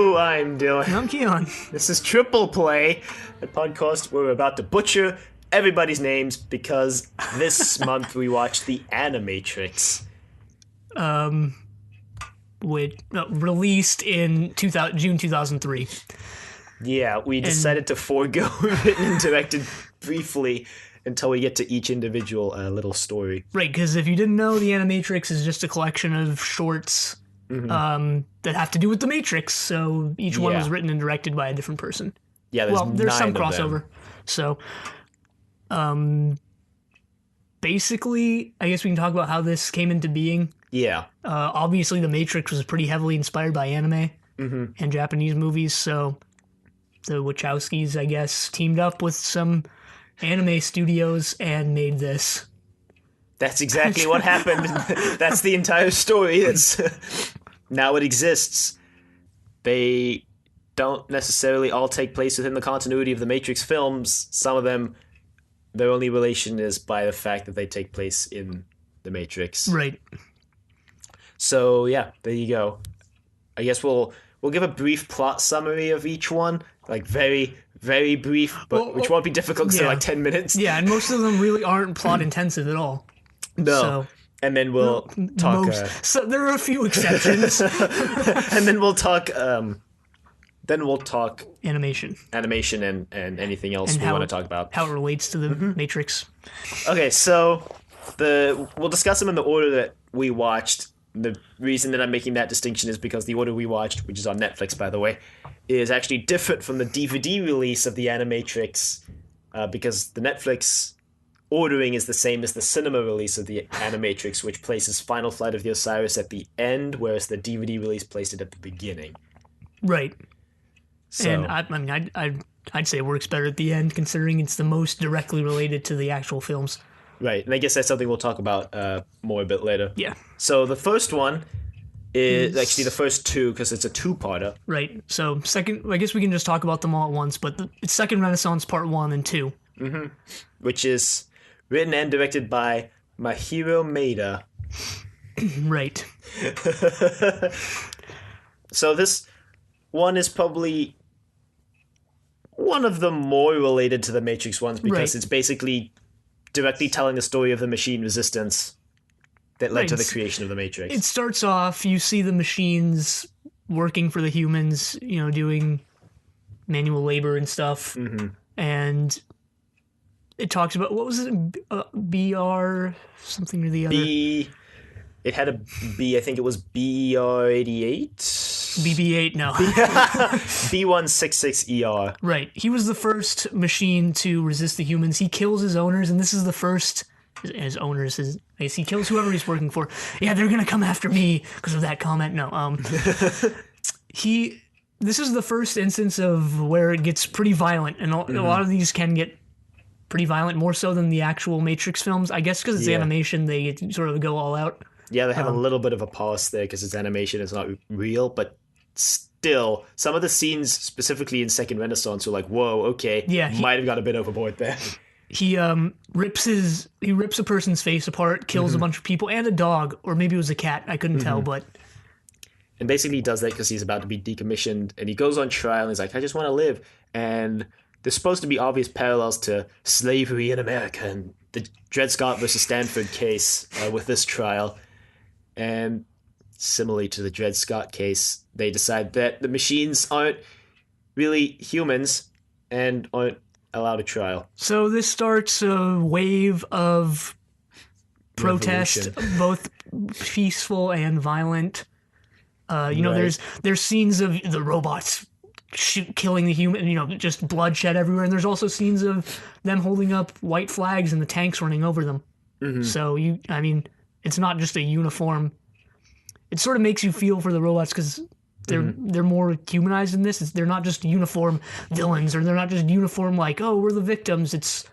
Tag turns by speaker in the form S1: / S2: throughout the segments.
S1: Hello, I'm Dylan.
S2: I'm Keon.
S1: This is Triple Play, a podcast where we're about to butcher everybody's names because this month we watched The Animatrix.
S2: Released in June 2003.
S1: Yeah, we decided to forego written and directed briefly until we get to each individual little story.
S2: Right, because if you didn't know, The Animatrix is just a collection of shorts that have to do with the Matrix. So each one was written and directed by a different person.
S1: Yeah,
S2: there's some
S1: nine of
S2: crossover.
S1: them.
S2: So, basically, I guess we can talk about how this came into being.
S1: Yeah.
S2: Obviously, The Matrix was pretty heavily inspired by anime and Japanese movies, so the Wachowskis, I guess, teamed up with some anime studios and made this.
S1: That's exactly what happened. That's the entire story. Now it exists. They don't necessarily all take place within the continuity of the Matrix films. Some of them, their only relation is by the fact that they take place in the Matrix.
S2: Right.
S1: So yeah, there you go. I guess we'll give a brief plot summary of each one, like very, very brief, but which won't be difficult because they're like 10 minutes.
S2: Yeah, and most of them really aren't plot intensive at all.
S1: No.
S2: So,
S1: and then we'll talk.
S2: So there are a few exceptions.
S1: And then we'll talk.
S2: Animation
S1: and anything else
S2: and
S1: we want to talk about.
S2: How it relates to the Matrix.
S1: Okay, so we'll discuss them in the order that we watched. The reason that I'm making that distinction is because the order we watched, which is on Netflix, by the way, is actually different from the DVD release of The Animatrix, because the Netflix ordering is the same as the cinema release of The Animatrix, which places Final Flight of the Osiris at the end, whereas the DVD release placed it at the beginning.
S2: Right.
S1: So,
S2: and I'd say it works better at the end, considering it's the most directly related to the actual films.
S1: Right, and I guess that's something we'll talk about more a bit later.
S2: Yeah.
S1: So the first one is actually the first two, because it's a two-parter.
S2: Right. So second, I guess we can just talk about them all at once, but it's Second Renaissance Part 1 and 2.
S1: Mm-hmm. Which is written and directed by Mahiro Maeda.
S2: Right.
S1: So this one is probably one of the more related to the Matrix ones, because it's basically directly telling the story of the machine resistance that led to the creation of the Matrix.
S2: It starts off, you see the machines working for the humans, doing manual labor and stuff. Mm-hmm. And it talks about, what was it? BR something or the other?
S1: It had a B, I think it was BR88?
S2: BB-8, no.
S1: B166ER.
S2: Right. He was the first machine to resist the humans. He kills his owners, and this is the first... His owners, I guess he kills whoever he's working for. Yeah, they're going to come after me because of that comment. No. This is the first instance of where it gets pretty violent, and a lot of these can get pretty violent, more so than the actual Matrix films. I guess because it's animation, they sort of go all out.
S1: Yeah, they have a little bit of a pause there because it's animation, it's not real, but still, some of the scenes, specifically in Second Renaissance, are like, whoa, okay, might have got a bit overboard there.
S2: He rips a person's face apart, kills a bunch of people, and a dog, or maybe it was a cat, I couldn't tell, but...
S1: And basically he does that because he's about to be decommissioned, and he goes on trial, and he's like, I just want to live, and there's supposed to be obvious parallels to slavery in America, and the Dred Scott versus Stanford case with this trial. And similarly to the Dred Scott case, they decide that the machines aren't really humans and aren't allowed a trial.
S2: So this starts a wave of protest, both peaceful and violent. There's scenes of the robots killing the human, just bloodshed everywhere. And there's also scenes of them holding up white flags and the tanks running over them. Mm-hmm. So, it's not just a uniform. It sort of makes you feel for the robots because they're more humanized in this. They're not just uniform villains, or they're not just uniform like, oh, we're the victims. It's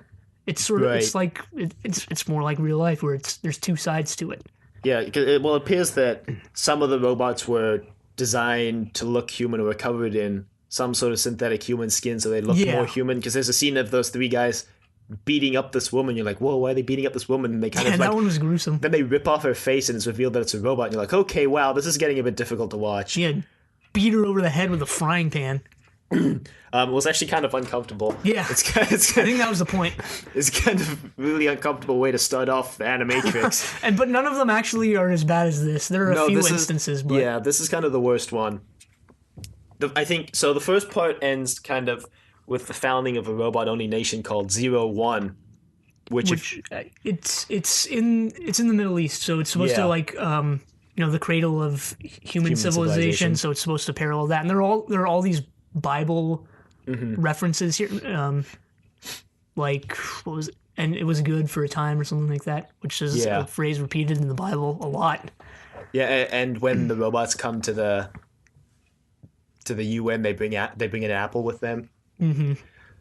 S2: sort of it's like it's more like real life where there's two sides to it.
S1: Yeah, it appears that some of the robots were designed to look human or were covered in some sort of synthetic human skin, so they look more human. Because there's a scene of those three guys beating up this woman. You're like, whoa, why are they beating up this woman? And they kind of
S2: that one was gruesome.
S1: Then they rip off her face and it's revealed that it's a robot. And you're like, okay, wow, this is getting a bit difficult to watch.
S2: Yeah, beat her over the head with a frying pan.
S1: It was actually kind of uncomfortable.
S2: Yeah, I think that was the point.
S1: It's kind of really uncomfortable way to start off the Animatrix.
S2: But none of them actually are as bad as this. There are a few instances, but
S1: yeah, this is kind of the worst one. I think so. The first part ends kind of with the founding of a robot-only nation called 01, which
S2: it's in the Middle East, so it's supposed to like the cradle of human civilization. So it's supposed to parallel that, and there are all these Bible references here, like what was it? And it was good for a time or something like that, which is a phrase repeated in the Bible a lot.
S1: Yeah, and when the robots come to the UN, they bring an apple with them.
S2: Mm-hmm.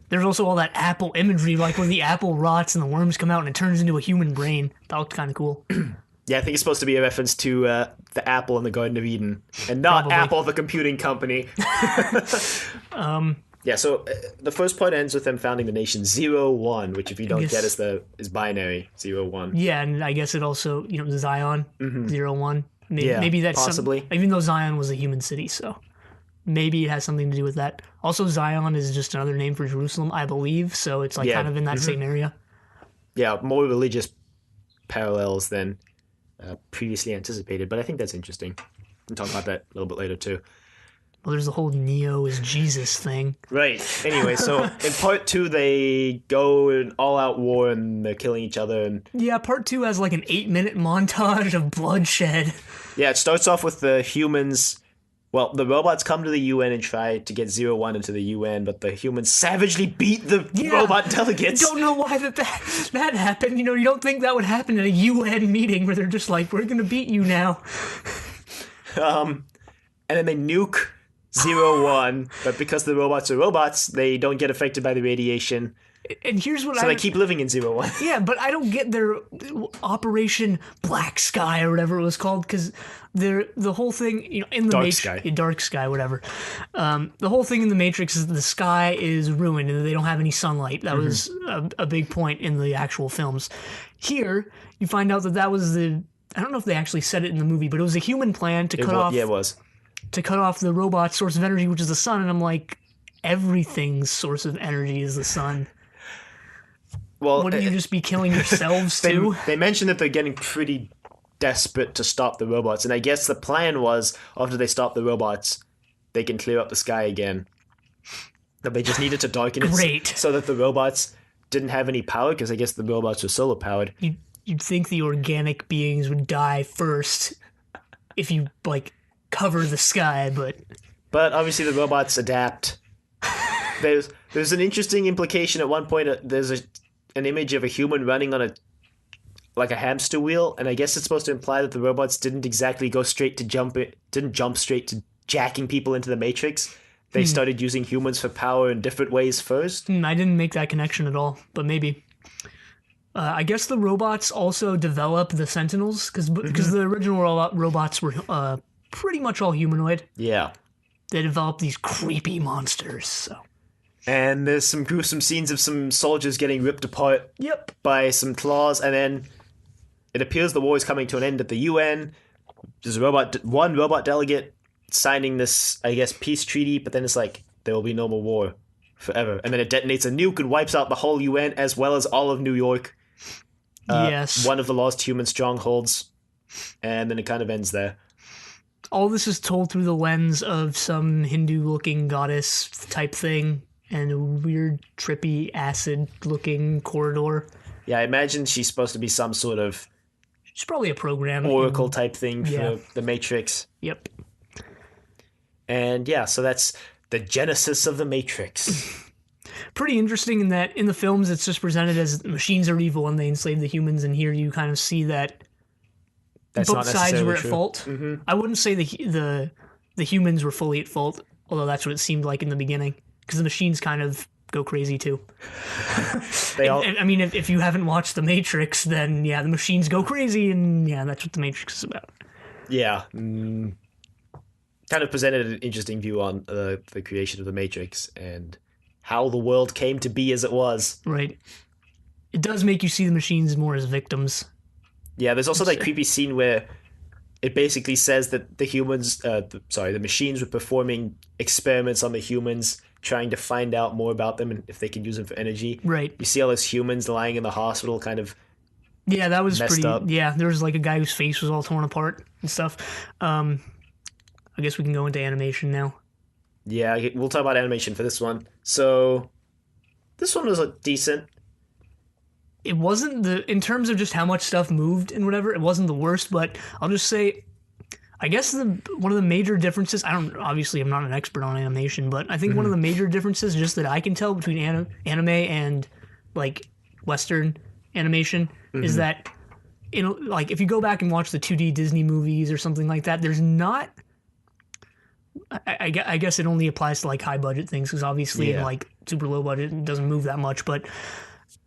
S2: There's also all that apple imagery, like when the apple rots and the worms come out and it turns into a human brain. That looked kind of cool.
S1: Yeah, I think it's supposed to be a reference to the apple in the Garden of Eden, and not Probably. Apple, the computing company. Yeah, so the first part ends with them founding the nation 01, which if you don't get is binary 01.
S2: Yeah, and I guess it also Zion 01. Maybe that's
S1: possibly
S2: even though Zion was a human city, so maybe it has something to do with that. Also, Zion is just another name for Jerusalem, I believe, so it's like kind of in that same area. Yeah,
S1: more religious parallels than previously anticipated, but I think that's interesting. We'll talk about that a little bit later too.
S2: Well, there's the whole Neo is Jesus thing.
S1: Right. Anyway, so in part 2, they go in all-out war and they're killing each other. And
S2: yeah, part 2 has like an 8-minute montage of bloodshed.
S1: Yeah, it starts off with the humans. Well, the robots come to the UN and try to get 01 into the UN, but the humans savagely beat the robot delegates.
S2: Don't know why that happened. You don't think that would happen at a UN meeting where they're just like, we're going to beat you now.
S1: And then they nuke 01, but because the robots are robots, they don't get affected by the radiation.
S2: And here's what
S1: they keep living in 01.
S2: Yeah, but I don't get their Operation Black Sky or whatever it was called, because the whole thing, in the Dark Sky, whatever. The whole thing in the Matrix is the sky is ruined and they don't have any sunlight. That was a big point in the actual films. Here, you find out that was I don't know if they actually said it in the movie, but it was a human plan to cut off.
S1: Yeah, it was.
S2: To cut off the robot's source of energy, which is the sun, and I'm like, everything's source of energy is the sun.
S1: Well,
S2: wouldn't you just be killing yourselves too?
S1: They mentioned that they're getting pretty desperate to stop the robots, and I guess the plan was after they stop the robots, they can clear up the sky again. That they just needed to darken it so that the robots didn't have any power, because I guess the robots were solar powered.
S2: You'd think the organic beings would die first if you cover the sky, but
S1: obviously the robots adapt. There's an interesting implication at one point. There's an image of a human running on a hamster wheel, and I guess it's supposed to imply that the robots didn't exactly go didn't jump straight to jacking people into the Matrix. They started using humans for power in different ways first.
S2: I didn't make that connection at all, but maybe. I guess the robots also develop the Sentinels, because the original robots were pretty much all humanoid.
S1: Yeah.
S2: They developed these creepy monsters, so.
S1: And there's some gruesome scenes of some soldiers getting ripped apart by some claws, and then it appears the war is coming to an end at the UN. There's one robot delegate signing this, I guess, peace treaty, but then it's like, there will be no more war forever. And then it detonates a nuke and wipes out the whole UN as well as all of New York.
S2: Yes.
S1: One of the lost human strongholds. And then it kind of ends there.
S2: All this is told through the lens of some Hindu-looking goddess type thing and a weird, trippy, acid-looking corridor.
S1: Yeah, I imagine she's supposed to be some sort of...
S2: She's probably a program.
S1: Oracle type thing for the Matrix.
S2: Yep.
S1: And yeah, so that's the genesis of the Matrix.
S2: Pretty interesting in that in the films it's just presented as machines are evil and they enslave the humans, and here you kind of see that
S1: that's
S2: both sides were at
S1: true.
S2: fault. Mm-hmm. I wouldn't say the humans were fully at fault, although that's what it seemed like in the beginning, because the machines kind of go crazy too. I mean, if you haven't watched The Matrix, then yeah, the machines go crazy, and yeah, that's what The Matrix is about.
S1: Yeah. Kind of presented an interesting view on the creation of The Matrix and how the world came to be as it was.
S2: Right. It does make you see the machines more as victims.
S1: Yeah, there's also that creepy scene where it basically says that the humans, the machines were performing experiments on the humans, trying to find out more about them and if they could use them for energy.
S2: Right.
S1: You see all those humans lying in the hospital, kind of
S2: Yeah, that was
S1: messed
S2: pretty.
S1: up.
S2: Yeah, there was like a guy whose face was all torn apart and stuff. I guess we can go into animation now.
S1: Yeah, we'll talk about animation for this one. So, this one was decent.
S2: It wasn't in terms of just how much stuff moved and whatever, it wasn't the worst, but I'll just say, I guess one of the major differences, obviously I'm not an expert on animation, but I think one of the major differences just that I can tell between anime and like Western animation is that, like if you go back and watch the 2D Disney movies or something like that, there's not, I guess it only applies to like high budget things because obviously in like super low budget it doesn't move that much, but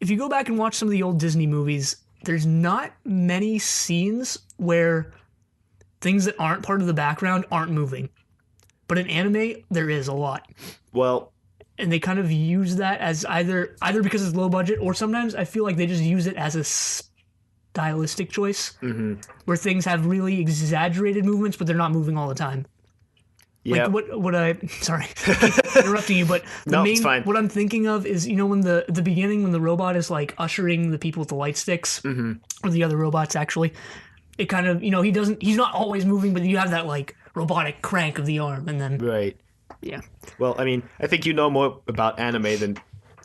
S2: if you go back and watch some of the old Disney movies, there's not many scenes where things that aren't part of the background aren't moving. But in anime, there is a lot.
S1: Well,
S2: and they kind of use that as either because it's low budget, or sometimes I feel like they just use it as a stylistic choice, where things have really exaggerated movements, but they're not moving all the time.
S1: yeah.
S2: Like what I sorry, I keep interrupting you, but
S1: It's fine.
S2: what I'm thinking of is, you know, when the beginning when the robot is like ushering the people with the light sticks, or the other robots actually, it kind of, you know, he's not always moving, but you have that like robotic crank of the arm, and then
S1: Right.
S2: yeah.
S1: Well, I mean, I think you know more about anime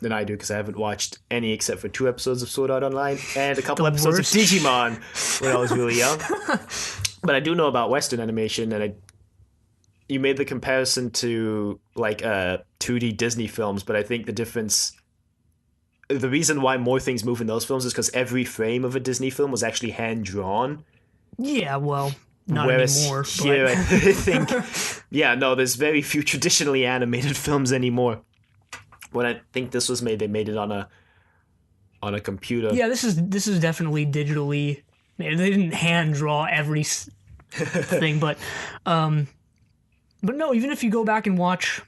S1: than I do because I haven't watched any except for 2 episodes of Sword Art Online and a couple episodes
S2: worst.
S1: of Digimon when I was really young. But I do know about Western animation, and you made the comparison to like 2D Disney films, but I think the reason why more things move in those films is because every frame of a Disney film was actually hand drawn.
S2: Yeah, well, not
S1: Whereas
S2: anymore.
S1: here,
S2: But
S1: I think, there's very few traditionally animated films anymore. When I think this was made, they made it on a computer.
S2: yeah, this is definitely digitally. They didn't hand draw every thing, but no. Even if you go back and watch,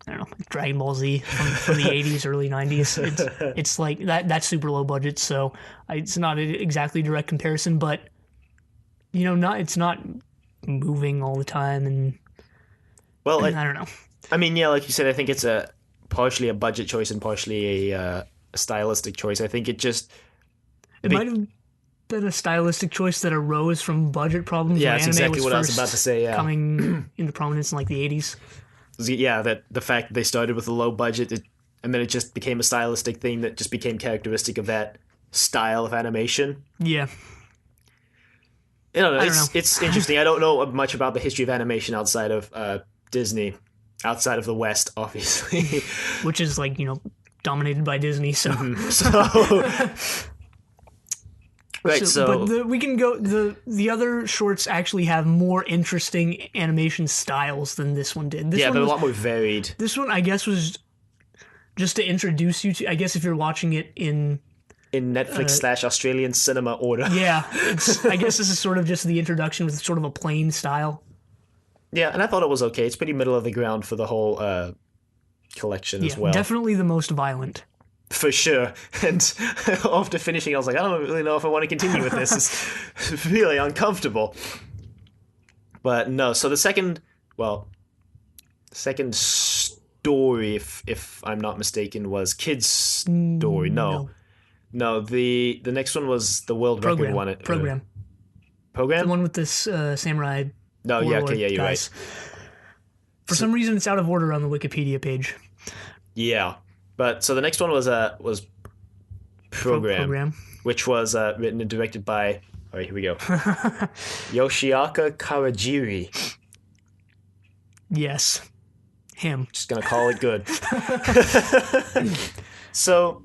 S2: I don't know, Dragon Ball Z from the 80s, early 90s, it's like that's super low budget, so it's not exactly a direct comparison, but you know, it's not moving all the time, and
S1: Well,
S2: I don't know.
S1: I mean, yeah, like you said, I think it's partially a budget choice and partially a stylistic choice. I think
S2: It might have been a stylistic choice that arose from budget problems.
S1: Yeah,
S2: when
S1: that's
S2: anime
S1: exactly
S2: was
S1: what I was
S2: first
S1: about to say, yeah.
S2: coming into prominence in like the 80s.
S1: yeah, that the fact that they started with a low budget, and then it just became a stylistic thing that just became characteristic of that style of animation.
S2: Yeah.
S1: I don't know.
S2: I don't know.
S1: It's interesting. I don't know much about the history of animation outside of Disney, outside of the West, obviously.
S2: Which is like, you know, dominated by Disney, so
S1: So, right. So,
S2: but we can go the other shorts actually have more interesting animation styles than this one did.
S1: they're a lot more varied.
S2: This one I guess was just to introduce you to, I guess if you're watching it in
S1: Netflix / Australian cinema order.
S2: I guess this is sort of just the introduction with sort of a plain style.
S1: Yeah, and I thought it was okay. It's pretty middle of the ground for the whole collection as well.
S2: Definitely the most violent.
S1: For sure. And after finishing, I was like, I don't really know if I want to continue with this. It's really uncomfortable. But no, so the second story, if I'm not mistaken, was Kid's Story. No, the next one was the world record one.
S2: Program.
S1: Program?
S2: The one with this samurai.
S1: No, yeah, okay, yeah, you're
S2: guys.
S1: right.
S2: For some reason, it's out of order on the Wikipedia page.
S1: Yeah, but so the next one was Program, which was written and directed by. All right, here we go. Yoshiaka Kawajiri.
S2: Yes, him.
S1: Just gonna call it good. So,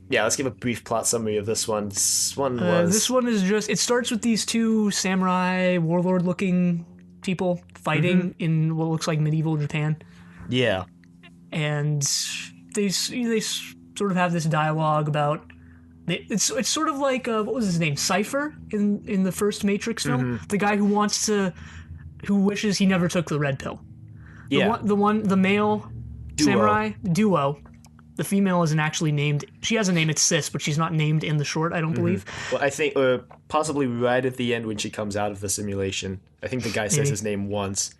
S1: yeah, let's give a brief plot summary of this one. This one
S2: is just, it starts with these two samurai warlord looking people fighting in what looks like medieval Japan,
S1: Yeah.
S2: and they sort of have this dialogue about it's sort of like what was his name, Cypher in the first Matrix film, the guy who wishes he never took the red pill.
S1: Yeah.
S2: The male
S1: Duo.
S2: samurai duo The female isn't actually named. She has a name, it's Sis, but she's not named in the short, I don't believe.
S1: Well, I think possibly right at the end when she comes out of the simulation. I think the guy says his name once.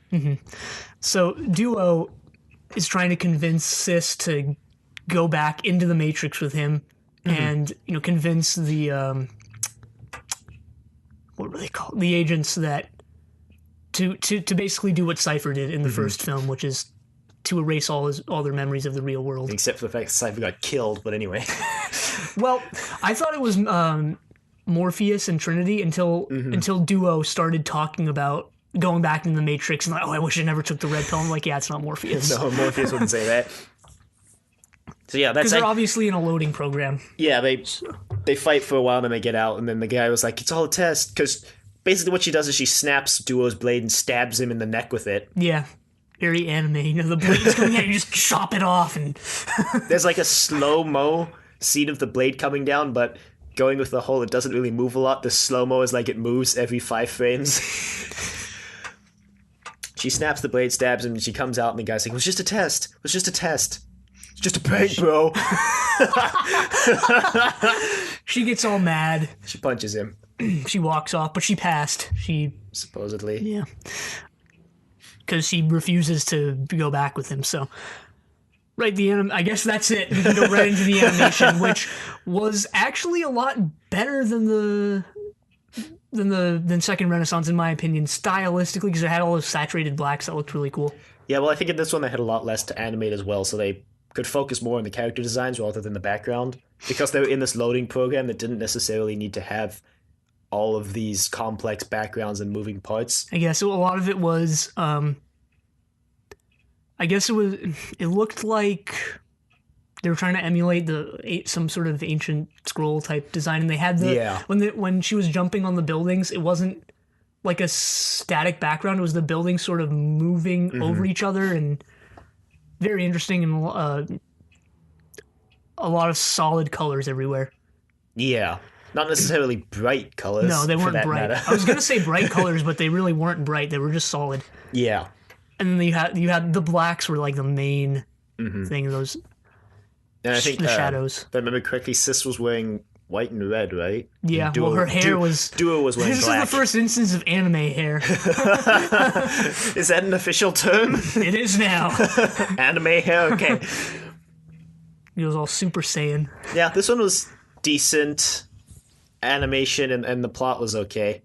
S2: So Duo is trying to convince Sis to go back into the Matrix with him and, convince the, what were they called? The agents that, to basically do what Cypher did in the first film, which is to erase all their memories of the real world.
S1: Except for the fact that Cypher got killed, but anyway.
S2: Well, I thought it was Morpheus and Trinity until Duo started talking about going back into the Matrix and like, I wish I never took the red pill. I'm like, yeah, it's not Morpheus.
S1: No, Morpheus wouldn't say that. So yeah, that's
S2: because they're obviously in a loading program.
S1: Yeah, they fight for a while and then they get out, and then the guy was like, it's all a test, because basically what she does is she snaps Duo's blade and stabs him in the neck with it.
S2: Yeah. Very anime, the blade's coming out, you just chop it off, and
S1: there's like a slow-mo scene of the blade coming down, but going with the whole, it doesn't really move a lot. The slow-mo is like it moves every 5 frames. She snaps the blade, stabs him, and she comes out, and the guy's like, it was just a test. It was just a test. It's just a prank, bro.
S2: She gets all mad.
S1: She punches him.
S2: She walks off, but she passed.
S1: Supposedly.
S2: Yeah. Because she refuses to go back with him, so... Right, I guess that's it. We can go right into the animation, which was actually a lot better than Second Renaissance, in my opinion, stylistically, because it had all those saturated blacks that looked really cool.
S1: Yeah, well, I think in this one they had a lot less to animate as well, so they could focus more on the character designs rather than the background, because they were in this loading program that didn't necessarily need to have all of these complex backgrounds and moving parts.
S2: I guess a lot of it was, it looked like they were trying to emulate some sort of ancient scroll type design, and they had when she was jumping on the buildings, it wasn't like a static background, it was the buildings sort of moving over each other, and very interesting, and a lot of solid colors everywhere.
S1: Yeah. Not necessarily bright colors.
S2: No, they weren't bright. I was going to say bright colors, but they really weren't bright. They were just solid.
S1: Yeah.
S2: And then you had the blacks were like the main thing of those.
S1: And I think
S2: the shadows.
S1: If I remember correctly, Sis was wearing white and red, right?
S2: Yeah, well, her hair was...
S1: Duo was wearing
S2: black.
S1: Black.
S2: This is the first instance of anime hair.
S1: Is that an official term?
S2: It is now.
S1: Anime hair? Okay.
S2: It was all Super Saiyan.
S1: Yeah, this one was decent animation, and the plot was okay.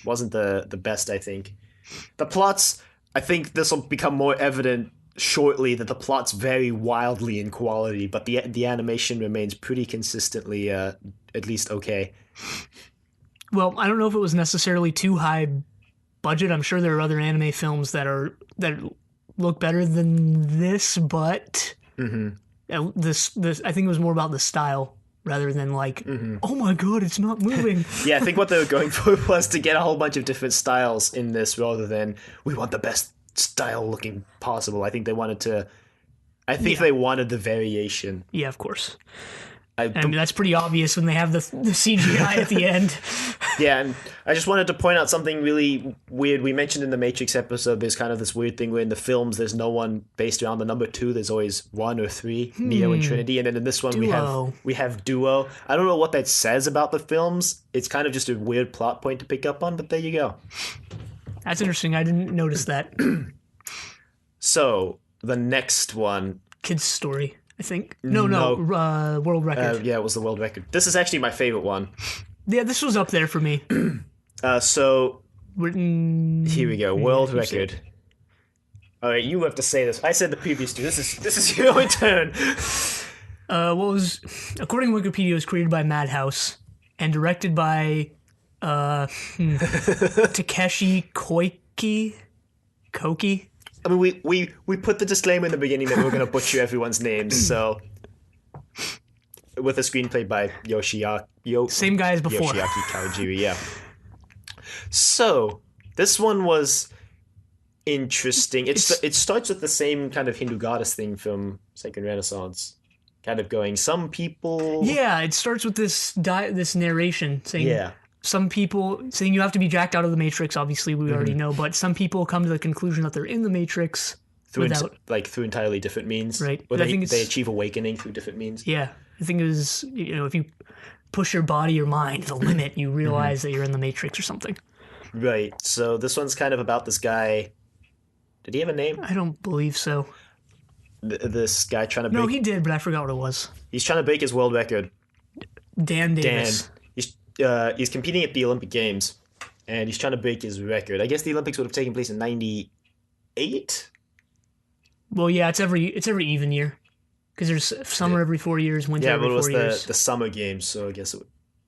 S1: Wasn't the best, I think. The plots, I think this will become more evident shortly, that the plot's very wildly in quality, but the animation remains pretty consistently at least okay.
S2: Well, I don't know if it was necessarily too high budget. I'm sure there are other anime films that look better than this, but this I think it was more about the style rather than like, oh my god, it's not moving.
S1: Yeah, I think what they were going for was to get a whole bunch of different styles in this rather than we want the best style looking possible. I think they wanted to... they wanted the variation.
S2: Yeah, of course. I mean, that's pretty obvious when they have the CGI at the end.
S1: Yeah, and I just wanted to point out something really weird. We mentioned in the Matrix episode, there's kind of this weird thing where in the films, there's no one based around the number 2. There's always 1 or 3, Neo and Trinity. And then in this one, we have Duo. I don't know what that says about the films. It's kind of just a weird plot point to pick up on, but there you go.
S2: That's interesting. I didn't notice that.
S1: So, the next one...
S2: Kid's Story, I think. No, World Record.
S1: Yeah, it was the World Record. This is actually my favorite one.
S2: Yeah, this was up there for me.
S1: So,
S2: written...
S1: Here we go, World Record. All right, you have to say this. I said the previous two. This is your turn.
S2: According to Wikipedia, it was created by Madhouse and directed by Takeshi Koike.
S1: I mean, we put the disclaimer in the beginning that we were going to butcher everyone's names, so... With a screenplay by
S2: same guy as before.
S1: Yoshiaki Kawajiri, yeah. So, this one was interesting. It starts with the same kind of Hindu goddess thing from Second Renaissance. Kind of going, some people...
S2: Yeah, it starts with this narration saying... Some people saying you have to be jacked out of the Matrix, obviously we already know, but some people come to the conclusion that they're in the Matrix
S1: through
S2: without
S1: through entirely different means.
S2: right.
S1: Or
S2: I think
S1: they
S2: it's
S1: achieve awakening through different means.
S2: yeah. I think it was if you push your body or mind to the limit, you realize that you're in the Matrix or something.
S1: Right. So this one's kind of about this guy. Did he have a name?
S2: I don't believe so.
S1: This guy trying to
S2: No,
S1: break.
S2: he did, but I forgot what it was.
S1: He's trying to break his world record.
S2: Dan
S1: Dan.
S2: Davis.
S1: He's competing at the Olympic Games, and he's trying to break his record. I guess the Olympics would have taken place in '98.
S2: Well, yeah, it's every even year because there's summer every 4 years, winter
S1: Yeah,
S2: every
S1: but it was
S2: 4 years.
S1: the Summer Games, so I guess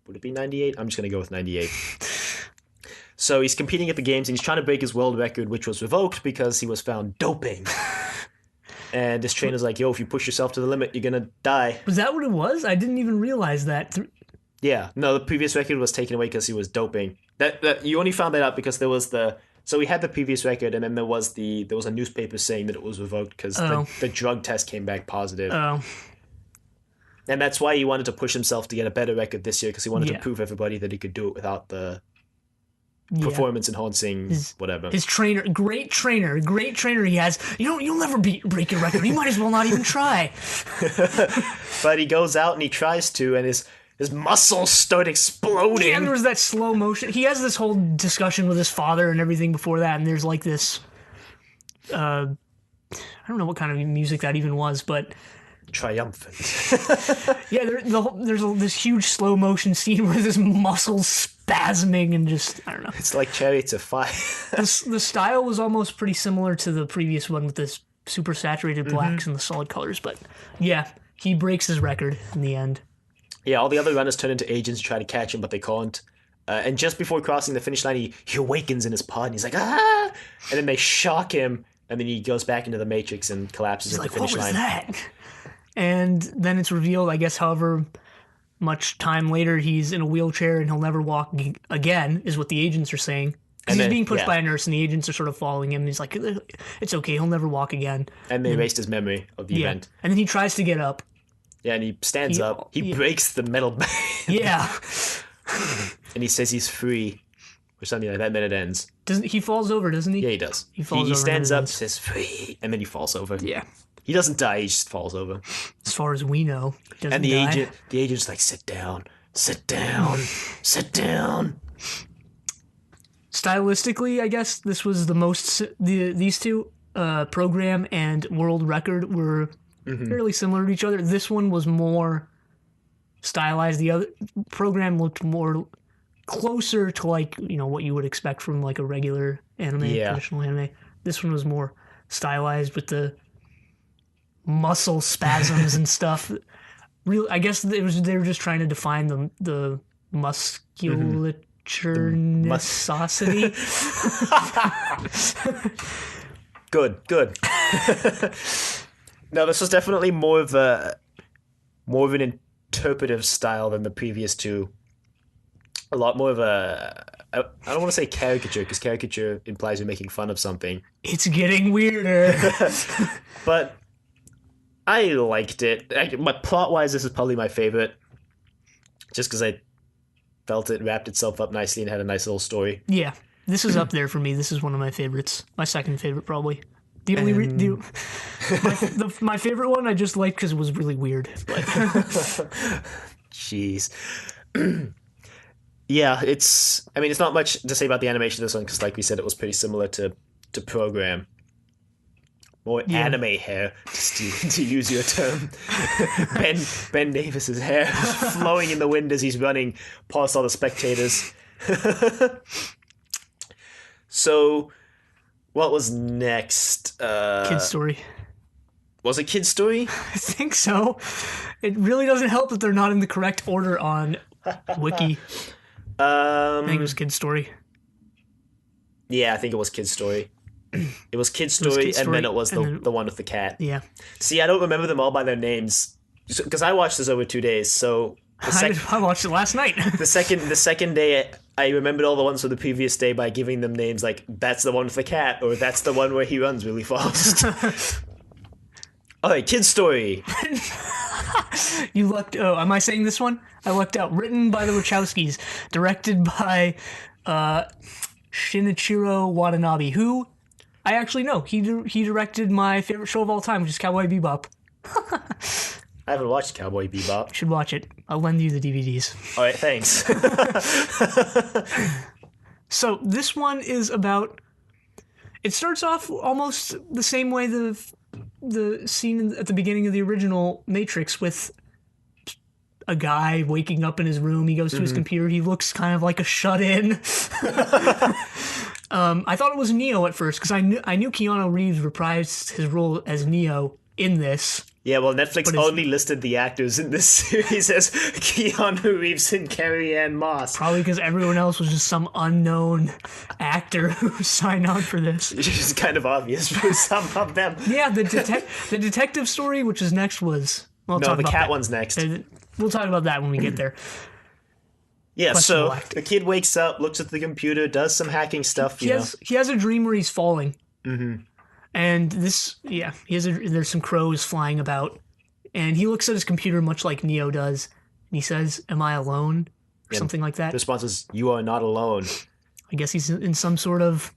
S1: would it be '98? I'm just gonna go with '98. So he's competing at the games, and he's trying to break his world record, which was revoked because he was found doping. And this trainer's like, "Yo, if you push yourself to the limit, you're gonna die."
S2: Was that what it was? I didn't even realize that.
S1: Yeah, no, the previous record was taken away because he was doping. That you only found that out because there was so we had the previous record, and then there was a newspaper saying that it was revoked because the drug test came back positive.
S2: Oh,
S1: And that's why he wanted to push himself to get a better record this year because he wanted
S2: Yeah.
S1: to prove everybody that he could do it without the
S2: yeah.
S1: performance enhancing whatever.
S2: His trainer, great trainer he has. You'll never break your record. You might as well not even try.
S1: But he goes out and he tries to, and his muscles start exploding.
S2: And there was that slow motion. He has this whole discussion with his father and everything before that, and there's like this. I don't know what kind of music that even was, but
S1: Triumphant.
S2: yeah, there's this huge slow motion scene where his muscles spasming and just I don't know.
S1: It's like Chariots of Fire.
S2: The style was almost pretty similar to the previous one with this super saturated blacks and the solid colors, but yeah, he breaks his record in the end.
S1: Yeah, all the other runners turn into agents to try to catch him, but they can't. And just before crossing the finish line, he awakens in his pod, and he's like, ah! And then they shock him, and then he goes back into the Matrix and collapses
S2: He's
S1: at
S2: like,
S1: the finish
S2: what was
S1: line.
S2: that? And then it's revealed, I guess, however much time later, he's in a wheelchair and he'll never walk again, is what the agents are saying. Because he's being pushed by a nurse, and the agents are sort of following him. And he's like, it's okay, he'll never walk again.
S1: And they erased his memory of the event.
S2: And then he tries to get up.
S1: Yeah, and he stands up. He breaks the metal band.
S2: Yeah.
S1: And he says he's free, or something like that, and then it ends.
S2: He falls over, doesn't he?
S1: Yeah, he does.
S2: He falls over.
S1: He stands
S2: and
S1: up, says free, and then he falls over.
S2: Yeah.
S1: He doesn't die, he just falls over.
S2: As far as we know, he doesn't
S1: And
S2: die.
S1: the agent's like, sit down, sit down, sit down.
S2: Stylistically, I guess this was the most. These two, program and world record, were fairly similar to each other. This one was more stylized. The other program looked more closer to what you would expect from like a regular anime, traditional anime. This one was more stylized with the muscle spasms and stuff. Real, I guess they were just trying to define the musculature-nicosity.
S1: Good. No, this was definitely more of an interpretive style than the previous two. A lot more of I don't want to say caricature, because caricature implies you're making fun of something.
S2: It's getting weirder.
S1: But I liked it. But plot-wise, this is probably my favorite. Just because I felt it wrapped itself up nicely and had a nice little story.
S2: Yeah, this is up there for me. This is one of my favorites. My second favorite, probably. The only my favorite one I just liked because it was really weird. But
S1: Jeez. Yeah, it's not much to say about the animation of this one because, like we said, it was pretty similar to Program. More anime hair, to use your term. Ben Davis's hair is flowing in the wind as he's running past all the spectators. So, what was next?
S2: Kid Story.
S1: Was it Kid Story?
S2: I think so. It really doesn't help that they're not in the correct order on Wiki. I think it was Kid Story.
S1: Yeah, I think it was Kid Story. It was Kid Story, and then it was the one with the cat.
S2: Yeah.
S1: See, I don't remember them all by their names because I watched this over 2 days. So
S2: I watched it last night.
S1: the second day, I remembered all the ones from the previous day by giving them names like that's the one with the cat, or that's the one where he runs really fast. All right, Kid Story.
S2: You lucked. Oh, am I saying this one? I lucked out. Written by the Wachowskis, directed by Shinichiro Watanabe, who I actually know. He directed my favorite show of all time, which is Cowboy Bebop.
S1: I haven't watched Cowboy Bebop.
S2: You should watch it. I'll lend you the DVDs.
S1: All right, thanks.
S2: So this one is about. It starts off almost the same way the scene at the beginning of the original Matrix, with a guy waking up in his room. He goes to his computer. He looks kind of like a shut-in. I thought it was Neo at first because I knew Keanu Reeves reprised his role as Neo in this.
S1: Yeah, well, Netflix only listed the actors in this series as Keanu Reeves and Carrie-Anne Moss.
S2: Probably because everyone else was just some unknown actor who signed on for this.
S1: Which is kind of obvious for some of them.
S2: Yeah, the detective story, which is next, was... Well,
S1: no, the cat one's next.
S2: We'll talk about that when we get there.
S1: Yeah, so the kid wakes up, looks at the computer, does some hacking stuff.
S2: He has a dream where he's falling. Mm-hmm. And there's some crows flying about. And he looks at his computer much like Neo does. And he says, "Am I alone?" Or something like that.
S1: The response is, "You are not alone."
S2: I guess he's in some sort of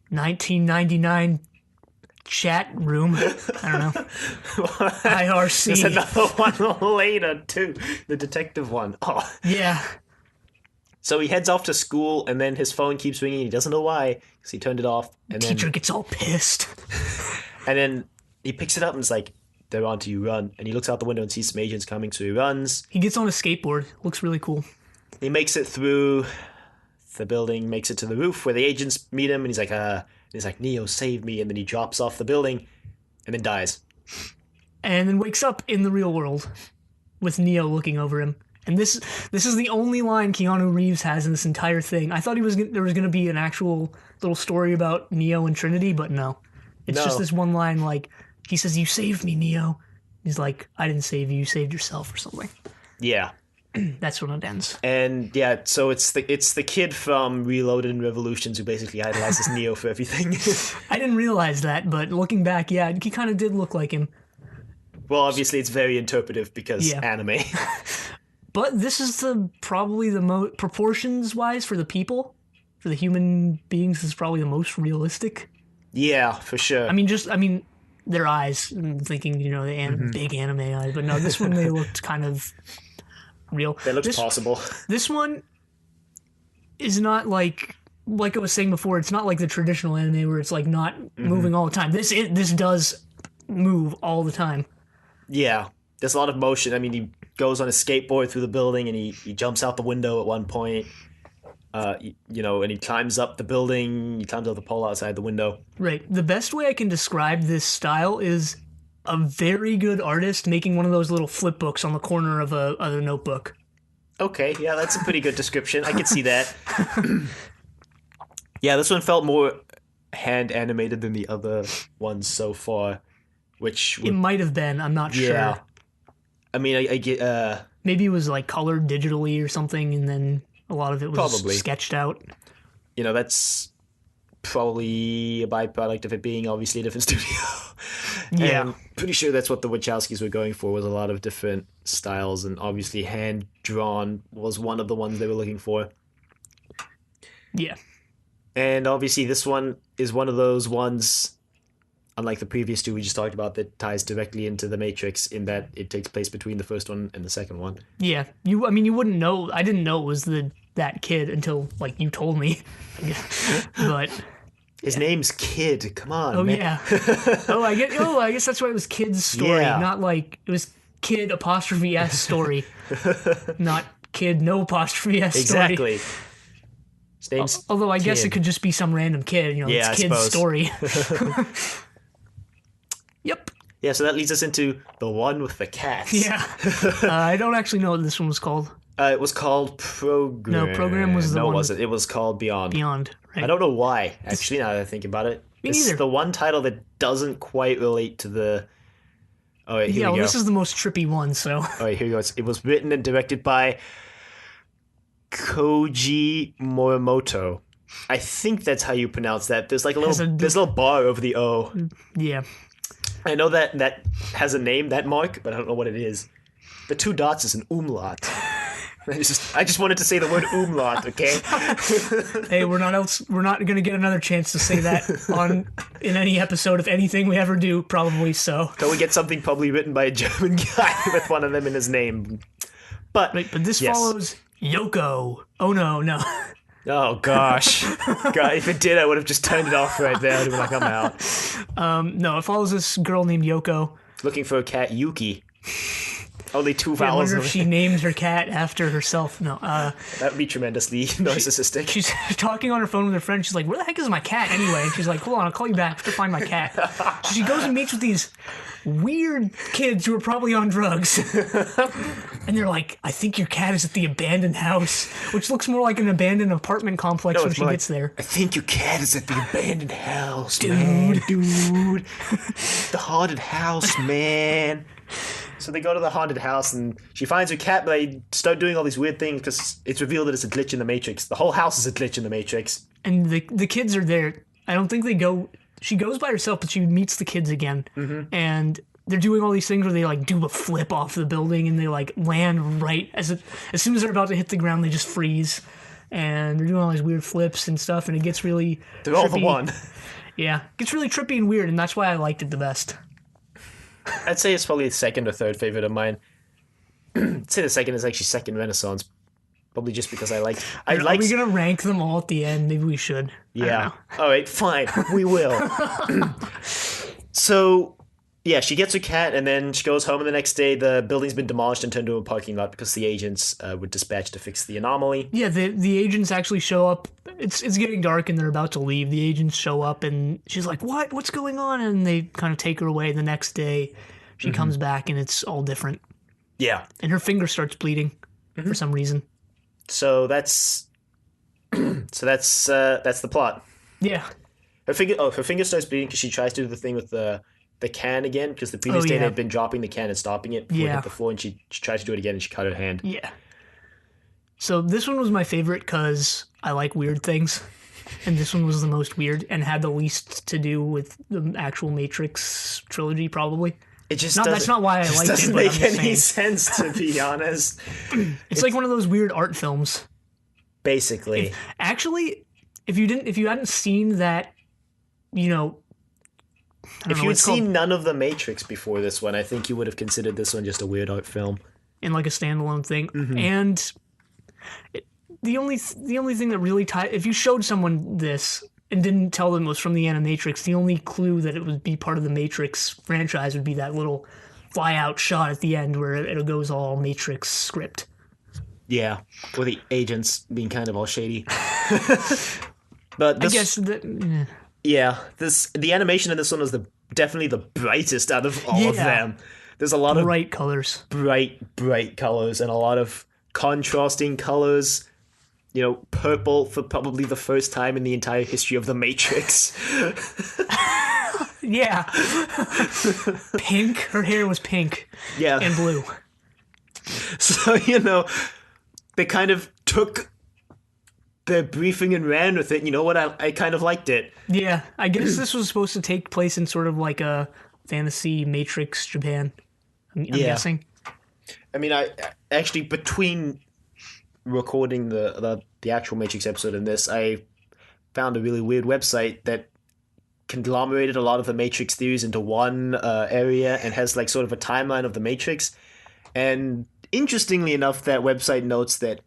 S2: 1999 chat room. I don't know. IRC.
S1: There's another one later, too. The detective one. Oh.
S2: Yeah.
S1: So he heads off to school, and then his phone keeps ringing. He doesn't know why, because he turned it off. And
S2: the teacher gets all pissed.
S1: And then he picks it up, and it's like, "They're on to you, run." And he looks out the window and sees some agents coming, so he runs.
S2: He gets on a skateboard. Looks really cool.
S1: He makes it through the building, makes it to the roof, where the agents meet him, and he's like, "Neo, save me." And then he drops off the building, and then dies.
S2: And then wakes up in the real world, with Neo looking over him. And this is the only line Keanu Reeves has in this entire thing. I thought there was going to be an actual little story about Neo and Trinity, but no. It's just this one line, like, he says, "You saved me, Neo." He's like, "I didn't save you, you saved yourself," or something.
S1: Yeah.
S2: That's when it ends.
S1: And yeah, so it's the kid from Reloaded and Revolutions who basically idolizes Neo for everything.
S2: I didn't realize that, but looking back, yeah, he kind of did look like him.
S1: Well, obviously it's very interpretive because anime.
S2: But this is probably the most, proportions-wise, for the people, for the human beings, this is probably the most realistic.
S1: Yeah, for sure.
S2: I mean, their eyes, I'm thinking, the big anime eyes, but no, this one, they looked kind of real.
S1: They looked possible.
S2: This one is not like I was saying before, it's not like the traditional anime where it's like not moving all the time. This does move all the time.
S1: Yeah, there's a lot of motion. I mean, he goes on a skateboard through the building, and he jumps out the window at one point. And he climbs up the building. He climbs up the pole outside the window. Right.
S2: The best way I can describe this style is a very good artist making one of those little flip books on the corner of a notebook.
S1: Okay, yeah, that's a pretty good description. I can see that. Yeah, this one felt more hand animated than the other ones so far,
S2: it might have been. I'm not sure.
S1: I mean, I get...
S2: Maybe it was like colored digitally or something, and then a lot of it was sketched out.
S1: That's probably a byproduct of it being obviously a different studio.
S2: Yeah.
S1: And I'm pretty sure that's what the Wachowskis were going for, was a lot of different styles, and obviously hand-drawn was one of the ones they were looking for.
S2: Yeah.
S1: And obviously this one is one of those ones, unlike the previous two we just talked about, that ties directly into the Matrix in that it takes place between the first one and the second one.
S2: Yeah. You wouldn't know. I didn't know it was that kid until, like, you told me. But
S1: his name's Kid. Come on,
S2: Oh,
S1: man.
S2: yeah. I guess that's why it was Kid's story, not like it was Kid apostrophe S story. Not Kid no apostrophe S story.
S1: Exactly. His name's
S2: Although I guess
S1: Kid.
S2: it could just be some random kid, it's Kid's story. Yep.
S1: Yeah, so that leads us into the one with the cats.
S2: Yeah. I don't actually know what this one was called.
S1: It was called Program.
S2: No, Program was the one.
S1: No, it wasn't. It was called Beyond.
S2: Beyond, right.
S1: I don't know why, actually, now that I think about it.
S2: Me
S1: It's
S2: neither.
S1: the one title that doesn't quite relate to the... Oh, wait, here we go.
S2: This is the most trippy one, so...
S1: Oh, wait, here we go. It was written and directed by Koji Morimoto. I think that's how you pronounce that. There's like there's a little bar over the O.
S2: Yeah.
S1: I know that has a name, that mark, but I don't know what it is. The two dots is an umlaut. I just wanted to say the word umlaut, okay?
S2: Hey, we're not going to get another chance to say that in any episode of anything we ever do, probably so.
S1: Till we get something probably written by a German guy with one of them in his name. But
S2: this follows Yoko. Oh no.
S1: Oh gosh. God, if it did, I would have just turned it off right there. I'd have been like, I'm out.
S2: No, it follows this girl named Yoko.
S1: Looking for a cat, Yuki. Only two
S2: I
S1: vowels.
S2: wonder if she named her cat after herself. No,
S1: that'd be tremendously narcissistic.
S2: She's talking on her phone with her friend. She's like, "Where the heck is my cat anyway?" And she's like, "Hold on, I'll call you back to find my cat." So she goes and meets with these weird kids who are probably on drugs, and they're like, "I think your cat is at the abandoned house," which looks more like an abandoned apartment complex when she gets there.
S1: I think your cat is at the abandoned house,
S2: dude.
S1: Man, dude. The haunted house, man. So they go to the haunted house, and she finds her cat, but they start doing all these weird things because it's revealed that it's a glitch in the Matrix. The whole house is a glitch in the Matrix.
S2: And the kids are there. I don't think they go... She goes by herself, but she meets the kids again. Mm-hmm. And they're doing all these things where they, like, do a flip off the building, and they, like, land right... As soon as they're about to hit the ground, they just freeze. And they're doing all these weird flips and stuff, and it gets really
S1: They're all the one.
S2: Yeah. It gets really trippy and weird, and that's why I liked it the best.
S1: I'd say it's probably the second or third favorite of mine. I'd say the second is actually second Renaissance. Probably just because I like...
S2: Are we going to rank them all at the end? Maybe we should.
S1: Yeah. All right, fine. We will. So, yeah, she gets her cat, and then she goes home, and the next day the building's been demolished and turned into a parking lot because the agents were dispatched to fix the anomaly.
S2: Yeah, the agents actually show up. It's getting dark, and they're about to leave. The agents show up, and she's like, "What? What's going on?" And they kind of take her away. The next day, she comes back, and it's all different.
S1: Yeah.
S2: And her finger starts bleeding for some reason.
S1: So that's the plot.
S2: Yeah.
S1: Her finger starts bleeding because she tries to do the thing with the can again, because the previous day they'd been dropping the can and stopping it before it hit the floor, and she tries to do it again, and she cut her hand.
S2: Yeah. So this one was my favorite because I like weird things, and this one was the most weird and had the least to do with the actual Matrix trilogy, probably.
S1: It just
S2: that's not why I liked it.
S1: Doesn't make any sense, to be honest.
S2: It's like one of those weird art films.
S1: Basically.
S2: If you hadn't seen that,
S1: if you'd seen none of the Matrix before this one, I think you would have considered this one just a weird art film.
S2: And like a standalone thing. Mm-hmm. And the only thing that really if you showed someone this and didn't tell them it was from the Animatrix, the only clue that it would be part of the Matrix franchise would be that little fly-out shot at the end where it goes all Matrix script.
S1: Yeah, or the agents being kind of all shady. But this, I guess that... Yeah, the animation in this one was definitely the brightest out of all of them. There's a lot of
S2: bright colors.
S1: Bright colors, and a lot of contrasting colors. Purple for probably the first time in the entire history of the Matrix.
S2: Yeah. Pink. Her hair was pink.
S1: Yeah.
S2: And blue.
S1: So, they kind of took the briefing and ran with it. You know what? I kind of liked it.
S2: Yeah. I guess this was supposed to take place in sort of like a fantasy Matrix Japan. I'm guessing.
S1: I mean, I actually, between recording the actual Matrix episode and this, I found a really weird website that conglomerated a lot of the Matrix theories into one area and has like sort of a timeline of the Matrix. And interestingly enough, that website notes that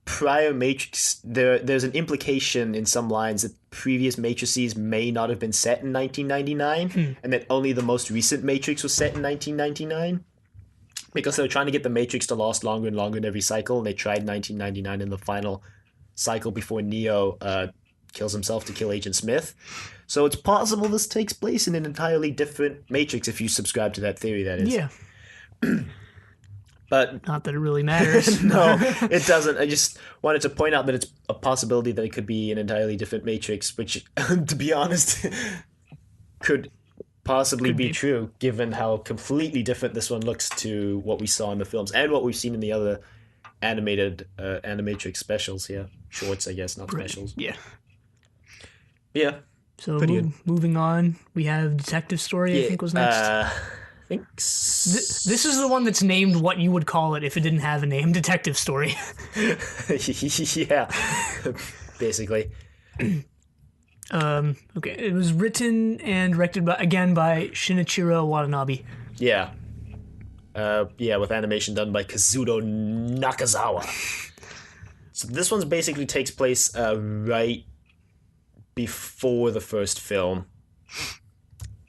S1: prior Matrix, there's an implication in some lines that previous Matrices may not have been set in 1999, and that only the most recent Matrix was set in 1999. Because they were trying to get the Matrix to last longer and longer in every cycle, and they tried 1999 in the final cycle before Neo kills himself to kill Agent Smith. So it's possible this takes place in an entirely different Matrix if you subscribe to that theory, that is.
S2: Yeah.
S1: But
S2: not that it really matters.
S1: No, it doesn't. I just wanted to point out that it's a possibility that it could be an entirely different Matrix, which, to be honest, could possibly be true, given how completely different this one looks to what we saw in the films and what we've seen in the other animated Animatrix specials. Yeah, shorts, I guess, not specials.
S2: Yeah.
S1: Yeah.
S2: So moving on, we have Detective Story. I think was next.
S1: I think
S2: This is the one that's named what you would call it if it didn't have a name, Detective Story.
S1: yeah, basically.
S2: Okay, it was written and directed by Shinichiro Watanabe.
S1: Yeah. Yeah, with animation done by Kazuto Nakazawa. So this one basically takes place right before the first film.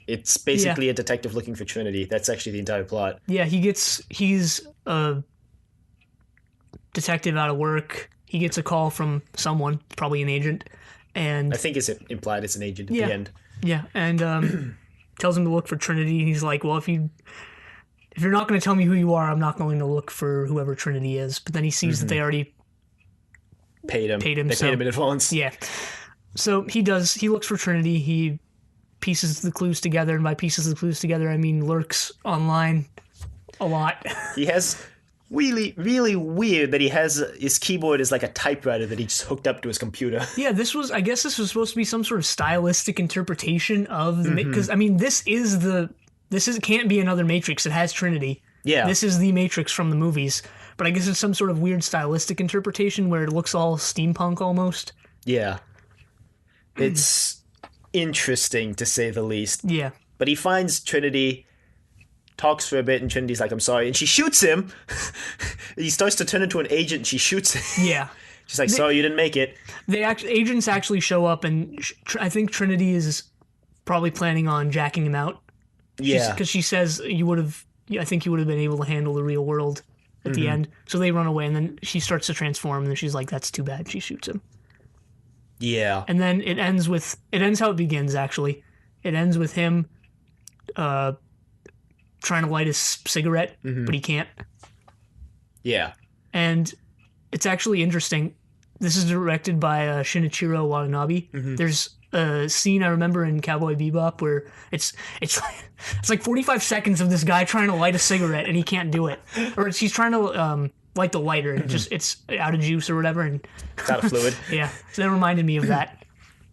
S1: It's basically a detective looking for Trinity. That's actually the entire plot.
S2: Yeah, he's a detective out of work. He gets a call from someone, probably an agent, and
S1: I think it's implied it's an agent at the end.
S2: Yeah, and tells him to look for Trinity. And he's like, "Well, if you're not going to tell me who you are, I'm not going to look for whoever Trinity is." But then he sees that they already
S1: paid him. They
S2: so,
S1: paid him in advance.
S2: Yeah. So he does. He looks for Trinity. He pieces the clues together, and by pieces the clues together, I mean lurks online a lot.
S1: He has really, really weird that he has his keyboard is like a typewriter that he just hooked up to his computer.
S2: Yeah, I guess this was supposed to be some sort of stylistic interpretation of the because I mean this can't be another Matrix. It has Trinity.
S1: Yeah.
S2: This is the Matrix from the movies, but I guess it's some sort of weird stylistic interpretation where it looks all steampunk almost.
S1: Yeah. It's interesting to say the least.
S2: Yeah.
S1: But he finds Trinity, talks for a bit, and Trinity's like, "I'm sorry," and she shoots him. He starts to turn into an agent, and she shoots him.
S2: Yeah.
S1: She's like, "Sorry, you didn't make it."
S2: Agents actually show up, and I think Trinity is probably planning on jacking him out.
S1: Yeah.
S2: Because she says I think you would have been able to handle the real world at the end. So they run away, and then she starts to transform, and then she's like, "That's too bad." She shoots him.
S1: Yeah.
S2: And then it ends how it begins, actually. It ends with him trying to light his cigarette, but he can't.
S1: Yeah.
S2: And it's actually interesting. This is directed by Shinichiro Watanabe. There's a scene I remember in Cowboy Bebop where it's like 45 seconds of this guy trying to light a cigarette and he can't do it. Or he's trying to light the lighter and it's out of juice or whatever. And
S1: It's out of fluid.
S2: yeah, so that reminded me of that.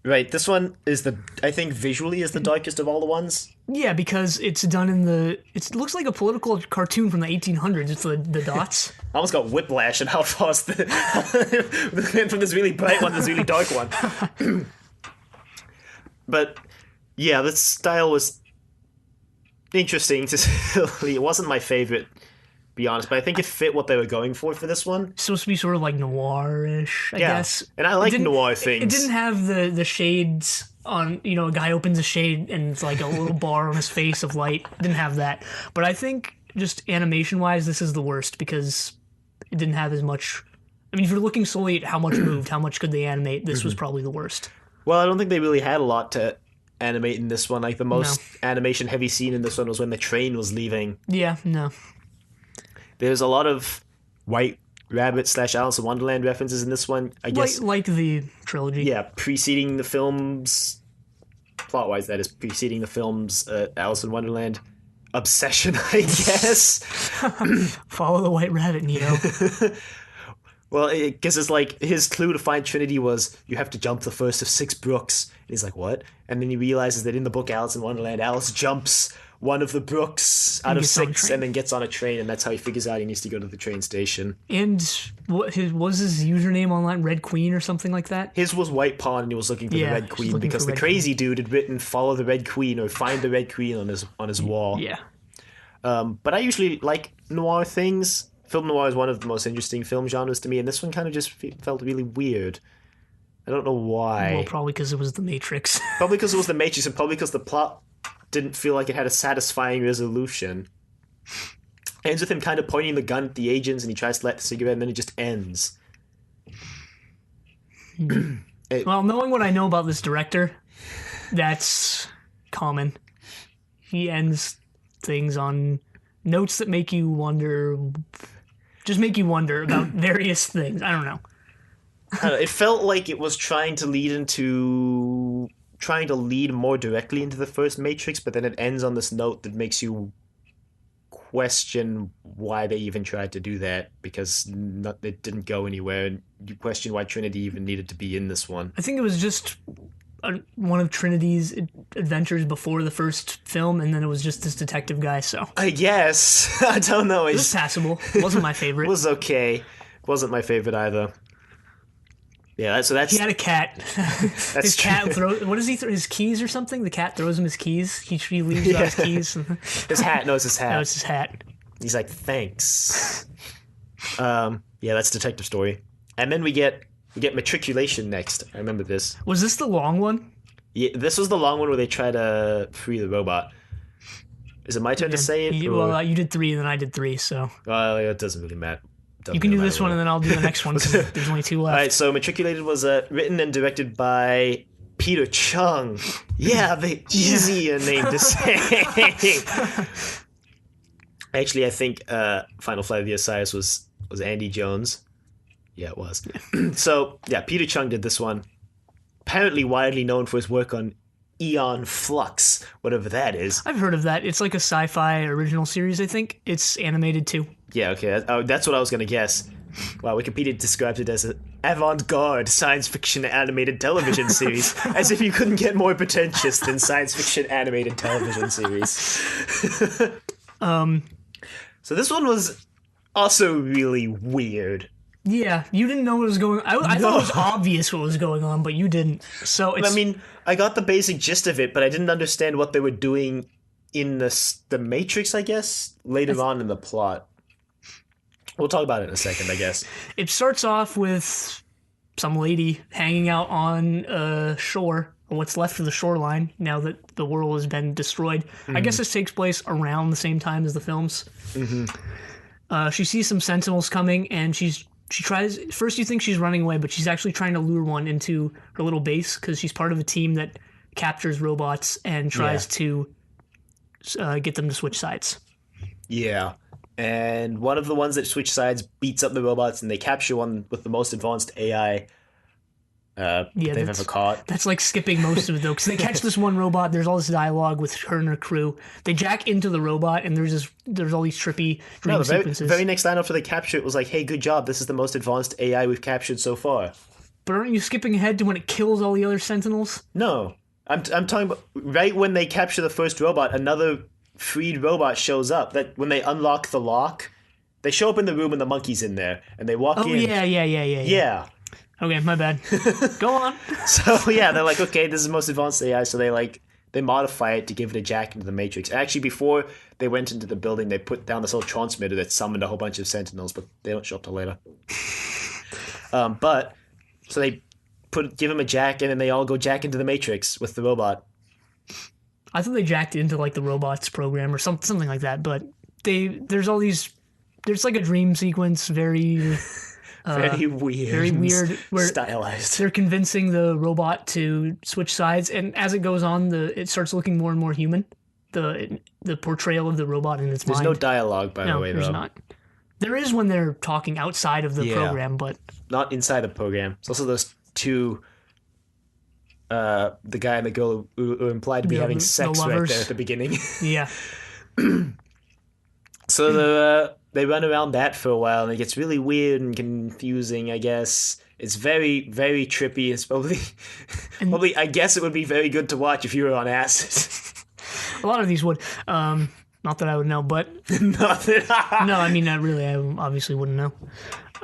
S1: Right, this one is I think visually is the darkest of all the ones.
S2: Yeah, because it's done it looks like a political cartoon from the 1800s. It's the dots.
S1: I almost got whiplash at how fast from this really bright one to this really dark one. But yeah, this style was interesting to say. It wasn't my favorite, to be honest, but I think it fit what they were going for this one.
S2: It's supposed to be sort of like noir-ish, I guess.
S1: And I like noir things.
S2: It didn't have the shades on, a guy opens a shade and it's like a little bar on his face of light. It didn't have that. But I think just animation-wise, this is the worst because it didn't have as much. I mean, if you're looking solely at how much moved, how much could they animate, this was probably the worst.
S1: Well, I don't think they really had a lot to animate in this one. Like, the most animation-heavy scene in this one was when the train was leaving.
S2: Yeah, no.
S1: There's a lot of White Rabbit / Alice in Wonderland references in this one, I guess.
S2: Like the trilogy.
S1: Yeah, preceding the films, plot-wise, that is, preceding the films Alice in Wonderland obsession, I guess.
S2: Follow the White Rabbit, Neo.
S1: Well, because it's like, his clue to find Trinity was, you have to jump the first of 6 brooks. And he's like, what? And then he realizes that in the book Alice in Wonderland, Alice jumps one of the brooks out of 6 and then gets on a train, and that's how he figures out he needs to go to the train station.
S2: And was his username online Red Queen or something like that?
S1: His was White Pawn, and he was looking for the Red Queen because the crazy dude had written "Follow the Red Queen" or "Find the Red Queen" on his wall.
S2: Yeah.
S1: But I usually like noir things. Film noir is one of the most interesting film genres to me, and this one kind of just felt really weird. I don't know why.
S2: Well, probably because it was The Matrix.
S1: Probably because it was The Matrix, and probably because the plot didn't feel like it had a satisfying resolution. It ends with him kind of pointing the gun at the agents, and he tries to light the cigarette, and then it just ends.
S2: Well, knowing what I know about this director, that's common. He ends things on notes that make you wonder... Just make you wonder about various things. I don't know.
S1: It felt like it was trying to lead more directly into the first Matrix, but then it ends on this note that makes you question why they even tried to do that, because it didn't go anywhere, and you question why Trinity even needed to be in this one.
S2: I think it was just one of Trinity's adventures before the first film, and then it was just this detective guy. So
S1: I guess. I don't know.
S2: it was passable. It wasn't my favorite.
S1: It was okay. Wasn't my favorite either. Yeah, so that's...
S2: He had a cat. His cat
S1: true.
S2: throws... What does he throw? His keys or something? The cat throws him his keys. He leaves without his keys.
S1: His hat. No, it's his hat.
S2: That was his hat.
S1: He's like, thanks. Yeah, that's Detective Story. And then we get Matriculation next. I remember this.
S2: Was this the long one?
S1: Yeah, this was the long one where they try to free the robot. Is it my turn to say it?
S2: Well, you did 3 and then I did 3, so...
S1: Well, it doesn't really matter.
S2: You can do this one and then I'll do the next one because there's only 2 left.
S1: Alright, so Matriculated was written and directed by Peter Chung. Yeah, the easier name to say. Actually, I think Final Flight of the Osiris was Andy Jones. Yeah, it was. So, yeah, Peter Chung did this one. Apparently widely known for his work on Eon Flux, whatever that is.
S2: I've heard of that. It's like a sci-fi original series, I think. It's animated too.
S1: Yeah, okay. That's what I was going to guess. Wow, Wikipedia describes it as an avant-garde science fiction animated television series. As if you couldn't get more pretentious than science fiction animated television series. So this one was also really weird.
S2: Yeah, you didn't know what was going on. I thought it was obvious what was going on, but you didn't. So it's...
S1: I mean, I got the basic gist of it, but I didn't understand what they were doing in the Matrix, I guess, later on in the plot. We'll talk about it in a second, I guess.
S2: It starts off with some lady hanging out on a shore, or what's left of the shoreline, now that the world has been destroyed. Mm-hmm. I guess this takes place around the same time as the films. Mm-hmm. She sees some sentinels coming, and she tries... First you think she's running away, but she's actually trying to lure one into her little base, because she's part of a team that captures robots and tries to get them to switch sides.
S1: Yeah. And one of the ones that switch sides beats up the robots, and they capture one with the most advanced AI they've ever caught.
S2: That's like skipping most of it, though, because they catch this one robot. There's all this dialogue with her and her crew. They jack into the robot, and there's all these trippy dream sequences.
S1: The very next line after they capture it was like, "Hey, good job. This is the most advanced AI we've captured so far."
S2: But aren't you skipping ahead to when it kills all the other Sentinels?
S1: No, I'm talking about right when they capture the first robot. Another freed robot shows up. That when they unlock the lock, they show up in the room and the monkey's in there, and they walk in.
S2: Oh yeah. Okay, my bad. Go on.
S1: So yeah, they're like, okay, this is the most advanced AI, so they modify it to give it a jack into the Matrix. Actually, before they went into the building, they put down this little transmitter that summoned a whole bunch of Sentinels, but they don't show up till later. But so they give him a jack, and then they all go jack into the Matrix with the robot.
S2: I thought they jacked into like the robots program or something like that, but there's like a dream sequence, very weird, where
S1: stylized.
S2: They're convincing the robot to switch sides, and as it goes on, it starts looking more and more human. The portrayal of the robot in its mind.
S1: There's no dialogue, by the way,
S2: there's
S1: though.
S2: not. There is when they're talking outside of the program, but
S1: not inside the program. It's also those two. The guy and the girl who are implied to be having sex right there at the beginning.
S2: Yeah.
S1: So they run around that for a while, and it gets really weird and confusing, I guess. It's very, very trippy. It's probably, I guess it would be very good to watch if you were on acid.
S2: A lot of these would. Not that I would know, but...
S1: No,
S2: I mean, not really. I obviously wouldn't know.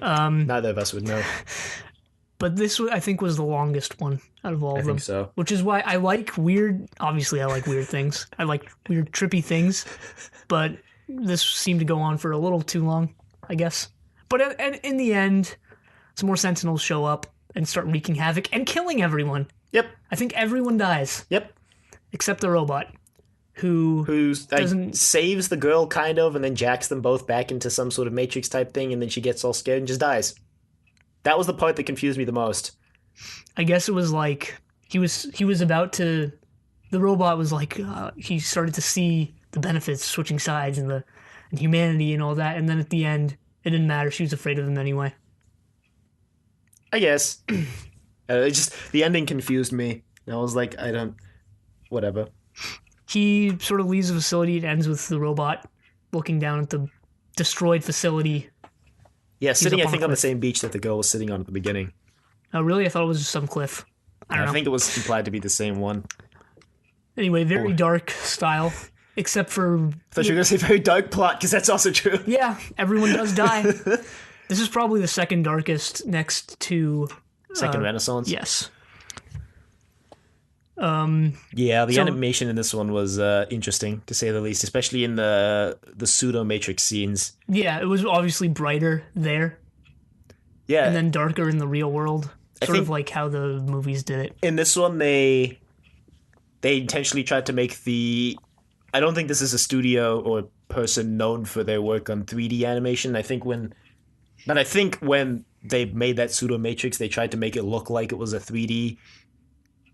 S1: Neither of us would know.
S2: But this, I think, was the longest one out of all of them. I think
S1: so.
S2: Which is why I like weird... Obviously, I like weird things. I like weird, trippy things. But this seemed to go on for a little too long, I guess. But in the end, some more Sentinels show up and start wreaking havoc and killing everyone.
S1: Yep.
S2: I think everyone dies.
S1: Yep.
S2: Except the robot, who
S1: saves the girl, kind of, and then jacks them both back into some sort of Matrix-type thing, and then she gets all scared and just dies. That was the part that confused me the most.
S2: I guess it was like he was about to... The robot was like... he started to see the benefits of switching sides and humanity and all that, and then at the end, it didn't matter. She was afraid of him anyway.
S1: I guess. The ending confused me. I was like, whatever.
S2: He sort of leaves the facility. It ends with the robot looking down at the destroyed facility.
S1: Yeah, sitting, I think, on the same beach that the girl was sitting on at the beginning.
S2: Oh, really? I thought it was just some cliff. I don't know.
S1: think it was implied to be the same one.
S2: Anyway, very dark style, except for
S1: I thought you were going to say very dark plot, because that's also true.
S2: yeah, everyone does die. This is probably the second darkest, next to
S1: Second Renaissance.
S2: yes.
S1: Yeah, the
S2: So-
S1: animation in this one was interesting, to say the least, especially in the pseudo Matrix scenes.
S2: Yeah, it was obviously brighter there,
S1: Yeah,
S2: and then darker in the real world. Sort of
S1: think-
S2: like how the movies did it.
S1: in this one they intentionally tried to make the. I don't think this is a studio or person known for their work on 3D animation. I think when they made that pseudo Matrix, they tried to make it look like it was a 3D.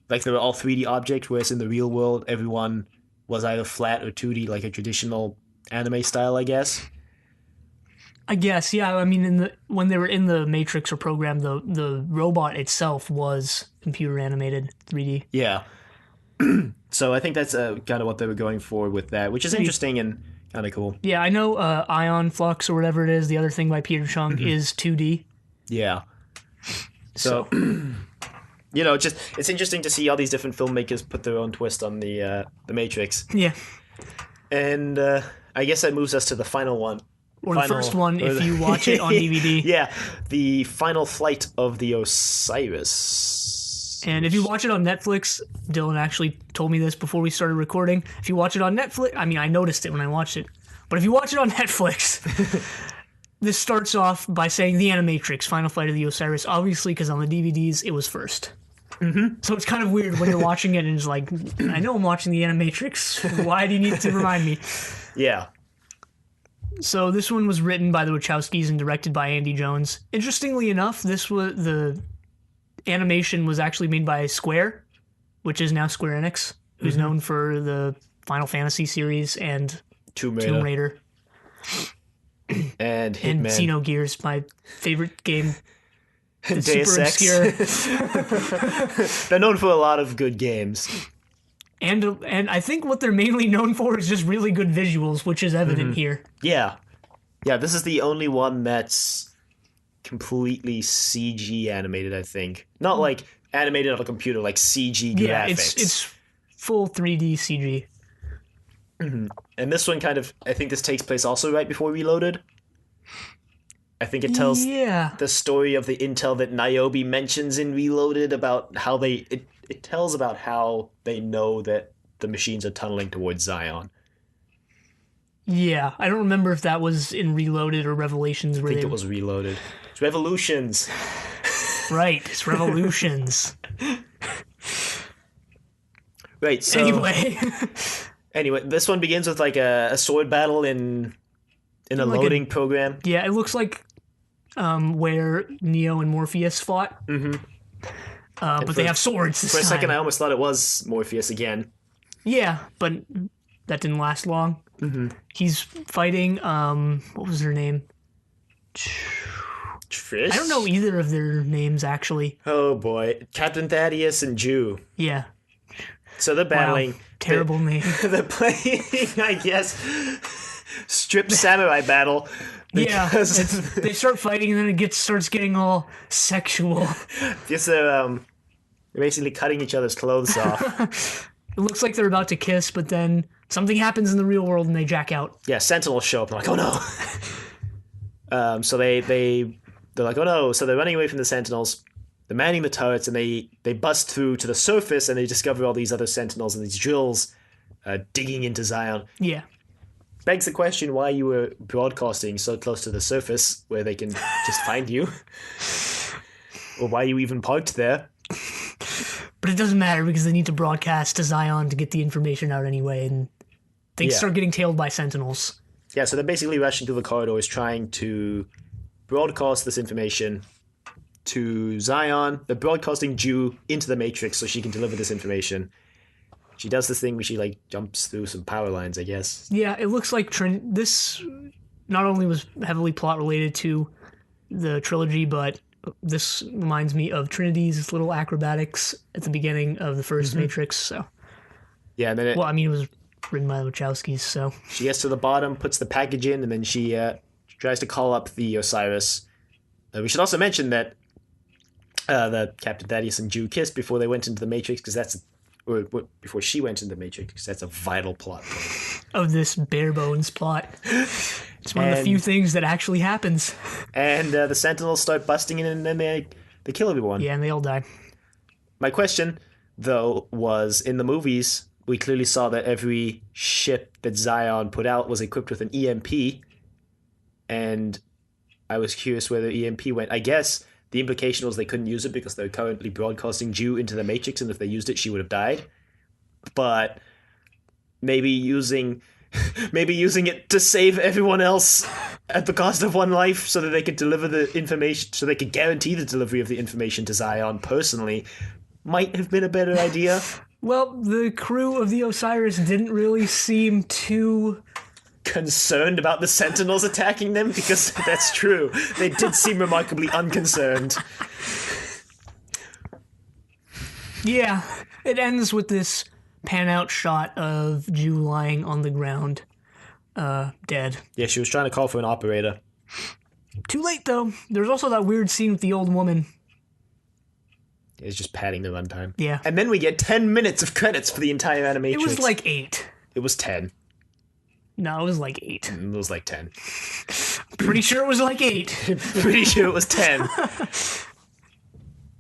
S1: Like they were all 3D objects, whereas in the real world, everyone was either flat or 2D, like a traditional anime style, I guess.
S2: I guess, yeah. I mean, when they were in the Matrix or program, the robot itself was computer animated 3D.
S1: Yeah. So I think that's kind of what they were going for with that, which is interesting and kind of cool.
S2: Yeah, I know Ion Flux or whatever it is, the other thing by Peter Chung, is 2D.
S1: Yeah. So it's interesting to see all these different filmmakers put their own twist on the Matrix,
S2: Yeah.
S1: and I guess that moves us to the final one.
S2: Or the first one if you watch it on DVD.
S1: Yeah, the final flight of the Osiris.
S2: And if you watch it on Netflix, Dylan actually told me this before we started recording. If you watch it on Netflix, I mean, I noticed it when I watched it. But if you watch it on Netflix, this starts off by saying The Animatrix, Final Flight of the Osiris, obviously because on the DVDs it was first. Mm-hmm. So it's kind of weird when you're watching it and it's like, I know I'm watching The Animatrix. Why do you need to remind me?
S1: Yeah.
S2: So this one was written by the Wachowskis and directed by Andy Jones. Interestingly enough, the animation was actually made by Square, which is now Square Enix, who's known for the Final Fantasy series and
S1: Tomb
S2: Raider
S1: and
S2: and
S1: Hitman.
S2: Xenogears, my favorite game. It's
S1: Deus
S2: super
S1: Ex.
S2: obscure.
S1: They're known for a lot of good games.
S2: And I think what they're mainly known for is just really good visuals, which is evident here.
S1: Yeah. Yeah, this is the only one that's completely CG animated, I think. Not like animated on a computer, like CG
S2: Yeah,
S1: graphics.
S2: it's full 3D CG.
S1: And this one I think this takes place also right before Reloaded. I think it tells
S2: Yeah.
S1: the story of the intel that Niobe mentions in Reloaded about how it tells about how they know that the machines are tunneling towards Zion.
S2: Yeah, I don't remember if that was in Reloaded or Revelations.
S1: I think it was Reloaded. It's Revolutions.
S2: Right, it's Revolutions.
S1: Right, so
S2: Anyway,
S1: this one begins with like a sword battle in a
S2: Like
S1: loading program.
S2: yeah, it looks like where Neo and Morpheus fought. Mm-hmm. But they have swords this
S1: For a
S2: time.
S1: second, I almost thought it was Morpheus again.
S2: Yeah, but that didn't last long. Mm-hmm. He's fighting, what was her name?
S1: Trish?
S2: I don't know either of their names, actually.
S1: Oh boy. Captain Thaddeus and Jew.
S2: Yeah.
S1: So they're battling.
S2: Wow. Terrible name.
S1: They're playing, I guess, strip samurai battle.
S2: Yeah,
S1: Because
S2: they start fighting and then it starts getting all sexual.
S1: just they're basically cutting each other's clothes off.
S2: It looks like they're about to kiss, but then something happens in the real world and they jack out.
S1: Yeah, Sentinels show up. They're like, oh no. So they're like, oh no. So they're running away from the Sentinels. They're manning the turrets, and they bust through to the surface, and they discover all these other Sentinels and these drills digging into Zion.
S2: Yeah.
S1: Begs the question why you were broadcasting so close to the surface where they can just find you. Or why you even parked there.
S2: But it doesn't matter because they need to broadcast to Zion to get the information out anyway, and they
S1: Yeah.
S2: start getting tailed by Sentinels.
S1: Yeah, so they're basically rushing through the corridors trying to broadcast this information to Zion. They're broadcasting Jew into the Matrix so she can deliver this information. She does this thing where she like jumps through some power lines, I guess.
S2: Yeah, it looks like this not only was heavily plot related to the trilogy, but this reminds me of Trinity's little acrobatics at the beginning of the first Matrix. So,
S1: Yeah, and then
S2: well, I mean, it was written by the Wachowskis, so
S1: she gets to the bottom, puts the package in, and then she tries to call up the Osiris. We should also mention that the Captain Thaddeus and Jew kiss before they went into the Matrix, because before she went into the Matrix, because that's a vital plot point.
S2: Of this bare bones plot. It's one of the few things that actually happens.
S1: And the Sentinels start busting in, and then they kill everyone.
S2: Yeah, and they all die.
S1: My question, though, was in the movies, we clearly saw that every ship that Zion put out was equipped with an EMP, and I was curious where the EMP went. I guess the implication was they couldn't use it because they're currently broadcasting Jew into the Matrix, and if they used it, she would have died. But maybe using it to save everyone else at the cost of one life, so that they could deliver the information, so they could guarantee the delivery of the information to Zion personally, might have been a better idea.
S2: Well, the crew of the Osiris didn't really seem too
S1: concerned about the Sentinels attacking them, because that's true. They did seem remarkably unconcerned.
S2: Yeah, it ends with this pan-out shot of Jew lying on the ground, dead.
S1: Yeah, she was trying to call for an operator.
S2: Too late, though. There's also that weird scene with the old woman.
S1: It's just padding the runtime.
S2: Yeah.
S1: And then we get 10 minutes of credits for the entire animation.
S2: It was like 8.
S1: It was 10.
S2: No, it was like 8.
S1: It was like 10.
S2: Pretty sure it was like 8.
S1: Pretty sure it was 10.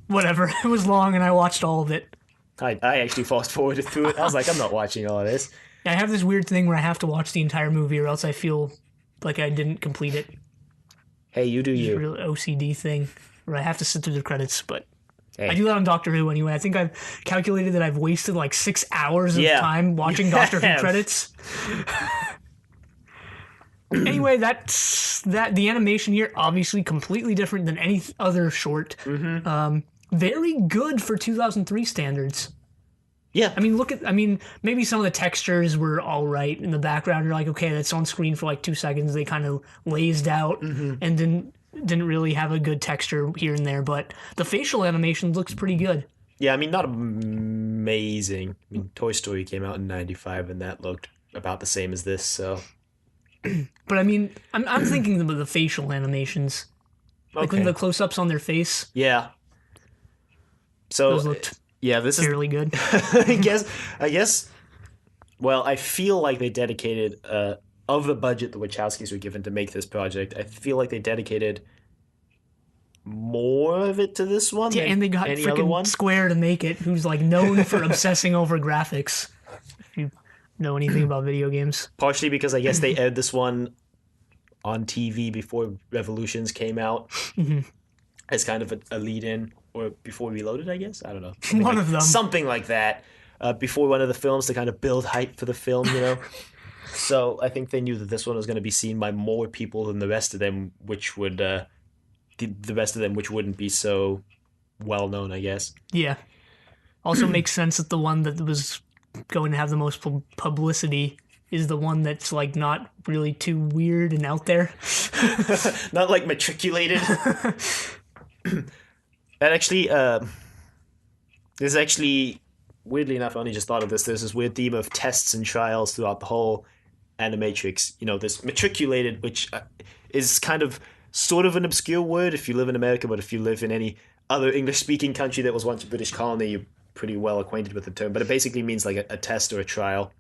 S2: Whatever. It was long and I watched all of it.
S1: I actually fast forwarded through it. I was like, I'm not watching all of this.
S2: I have this weird thing where I have to watch the entire movie or else I feel like I didn't complete it.
S1: Hey, you do you.
S2: Real OCD thing where I have to sit through the credits, but
S1: hey.
S2: I do that on Doctor Who anyway. I think I've calculated that I've wasted like 6 hours of time watching Doctor Who credits. Anyway, the animation here, obviously completely different than any other short.
S1: Mm-hmm.
S2: Very good for 2003 standards.
S1: Yeah.
S2: I mean, maybe some of the textures were all right in the background. You're like, okay, that's on screen for like 2 seconds. They kind of lazed out and didn't really have a good texture here and there. But the facial animation looks pretty good.
S1: Yeah, I mean, not amazing. I mean, Toy Story came out in 95, and that looked about the same as this, so...
S2: But I mean, I'm thinking of the facial animations. Like when the close-ups on their face.
S1: Yeah. So...
S2: Those looked...
S1: Yeah, this
S2: fairly good.
S1: I guess. Well, I feel like they dedicated of the budget the Wachowskis were given to make this project. I feel like they dedicated more of it to this one.
S2: Yeah,
S1: than
S2: and they got
S1: any other one.
S2: freaking Square to make it, who's like known for obsessing over graphics. If you know anything about video games,
S1: Partially because I guess they aired this one on TV before Revolutions came out as kind of a lead-in. Or before Reloaded, I guess? I don't know.
S2: One of them.
S1: Something like that. Before one of the films to kind of build hype for the film, you know? So I think they knew that this one was going to be seen by more people than the rest of them, which would... the rest of them, which wouldn't be so well-known, I guess.
S2: Yeah. Also makes sense that the one that was going to have the most publicity is the one that's, like, not really too weird and out there.
S1: Not, like, matriculated. That actually, there's actually, weirdly enough, I only just thought of this, there's this weird theme of tests and trials throughout the whole Animatrix. You know, this matriculated, which is kind of, sort of an obscure word if you live in America, but if you live in any other English-speaking country that was once a British colony, you're pretty well acquainted with the term. But it basically means like a test or a trial.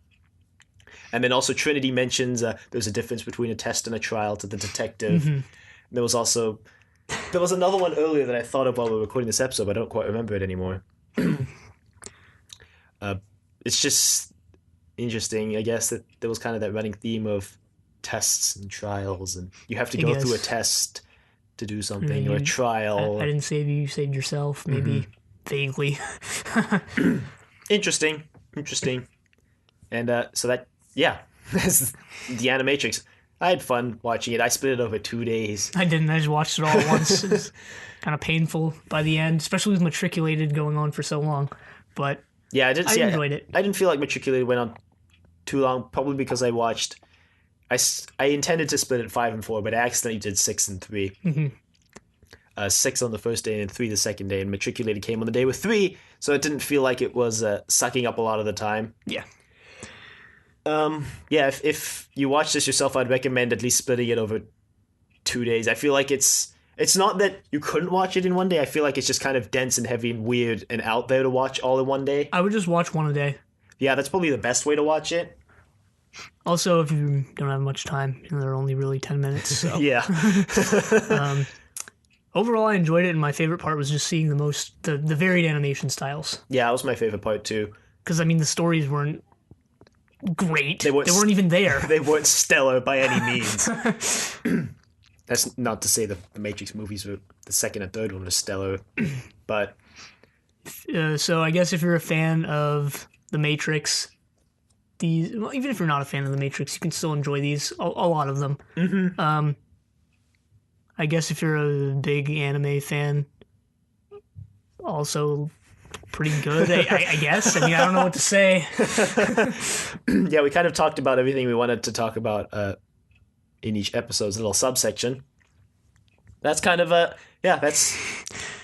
S1: And then also Trinity mentions there's a difference between a test and a trial to the detective. And there was another one earlier that I thought of while we were recording this episode, but I don't quite remember it anymore. It's just interesting, I guess, that there was kind of that running theme of tests and trials, and you have to go through a test to do something, or a trial.
S2: I didn't save you, you saved yourself, maybe vaguely.
S1: Interesting. And so that, yeah, that's the Animatrix. I had fun watching it. I split it over 2 days.
S2: I didn't. I just watched it all at once. It was kind of painful by the end, especially with Matriculated going on for so long. But
S1: yeah, I
S2: enjoyed it.
S1: I didn't feel like Matriculated went on too long, probably because I intended to split it 5 and 4, but I accidentally did 6 and 3. 6 on the first day and 3 the second day, and Matriculated came on the day with 3, so it didn't feel like it was sucking up a lot of the time.
S2: Yeah.
S1: Yeah, if you watch this yourself, I'd recommend at least splitting it over 2 days. I feel like it's It's not that you couldn't watch it in one day. I feel like it's just kind of dense and heavy and weird and out there to watch all in one day.
S2: I would just watch one a day.
S1: Yeah, that's probably the best way to watch it.
S2: Also, if you don't have much time, they're only really 10 minutes. So.
S1: Yeah.
S2: Overall, I enjoyed it, and my favorite part was just seeing the varied animation styles.
S1: Yeah, that was my favorite part too.
S2: Because, I mean, the stories weren't great. They weren't even there.
S1: They weren't stellar by any means. That's not to say the Matrix movies were the second and third one was stellar, but...
S2: So I guess if you're a fan of the Matrix... even if you're not a fan of the Matrix, you can still enjoy these, a lot of them.
S1: Mm-hmm.
S2: I guess if you're a big anime fan, also pretty good, I guess. I mean, I don't know what to say.
S1: Yeah, we kind of talked about everything we wanted to talk about in each episode's little subsection. That's kind of that's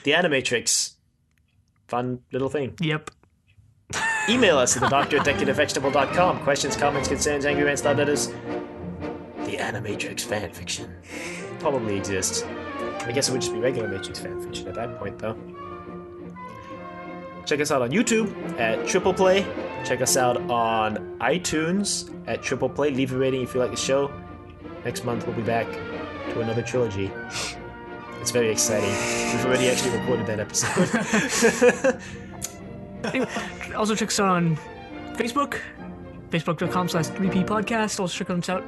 S1: the Animatrix. Fun little thing.
S2: Yep.
S1: Email us at thedoctor@decadentvegetable.com. Questions, comments, concerns, angry rants, love letters. The Animatrix fanfiction probably exists. I guess it would just be regular Matrix fanfiction at that point, though. Check us out on YouTube at Triple Play. Check us out on iTunes at Triple Play. Leave a rating if you like the show. Next month we'll be back to another trilogy. It's very exciting. We've already actually recorded that episode.
S2: Also check us out on Facebook, facebook.com/3ppodcast. Also check us out.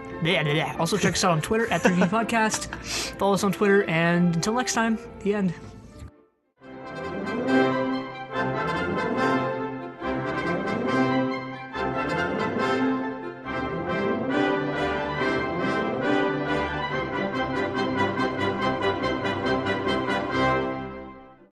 S2: Also check us out on Twitter at 3ppodcast. Follow us on Twitter, and until next time, the end.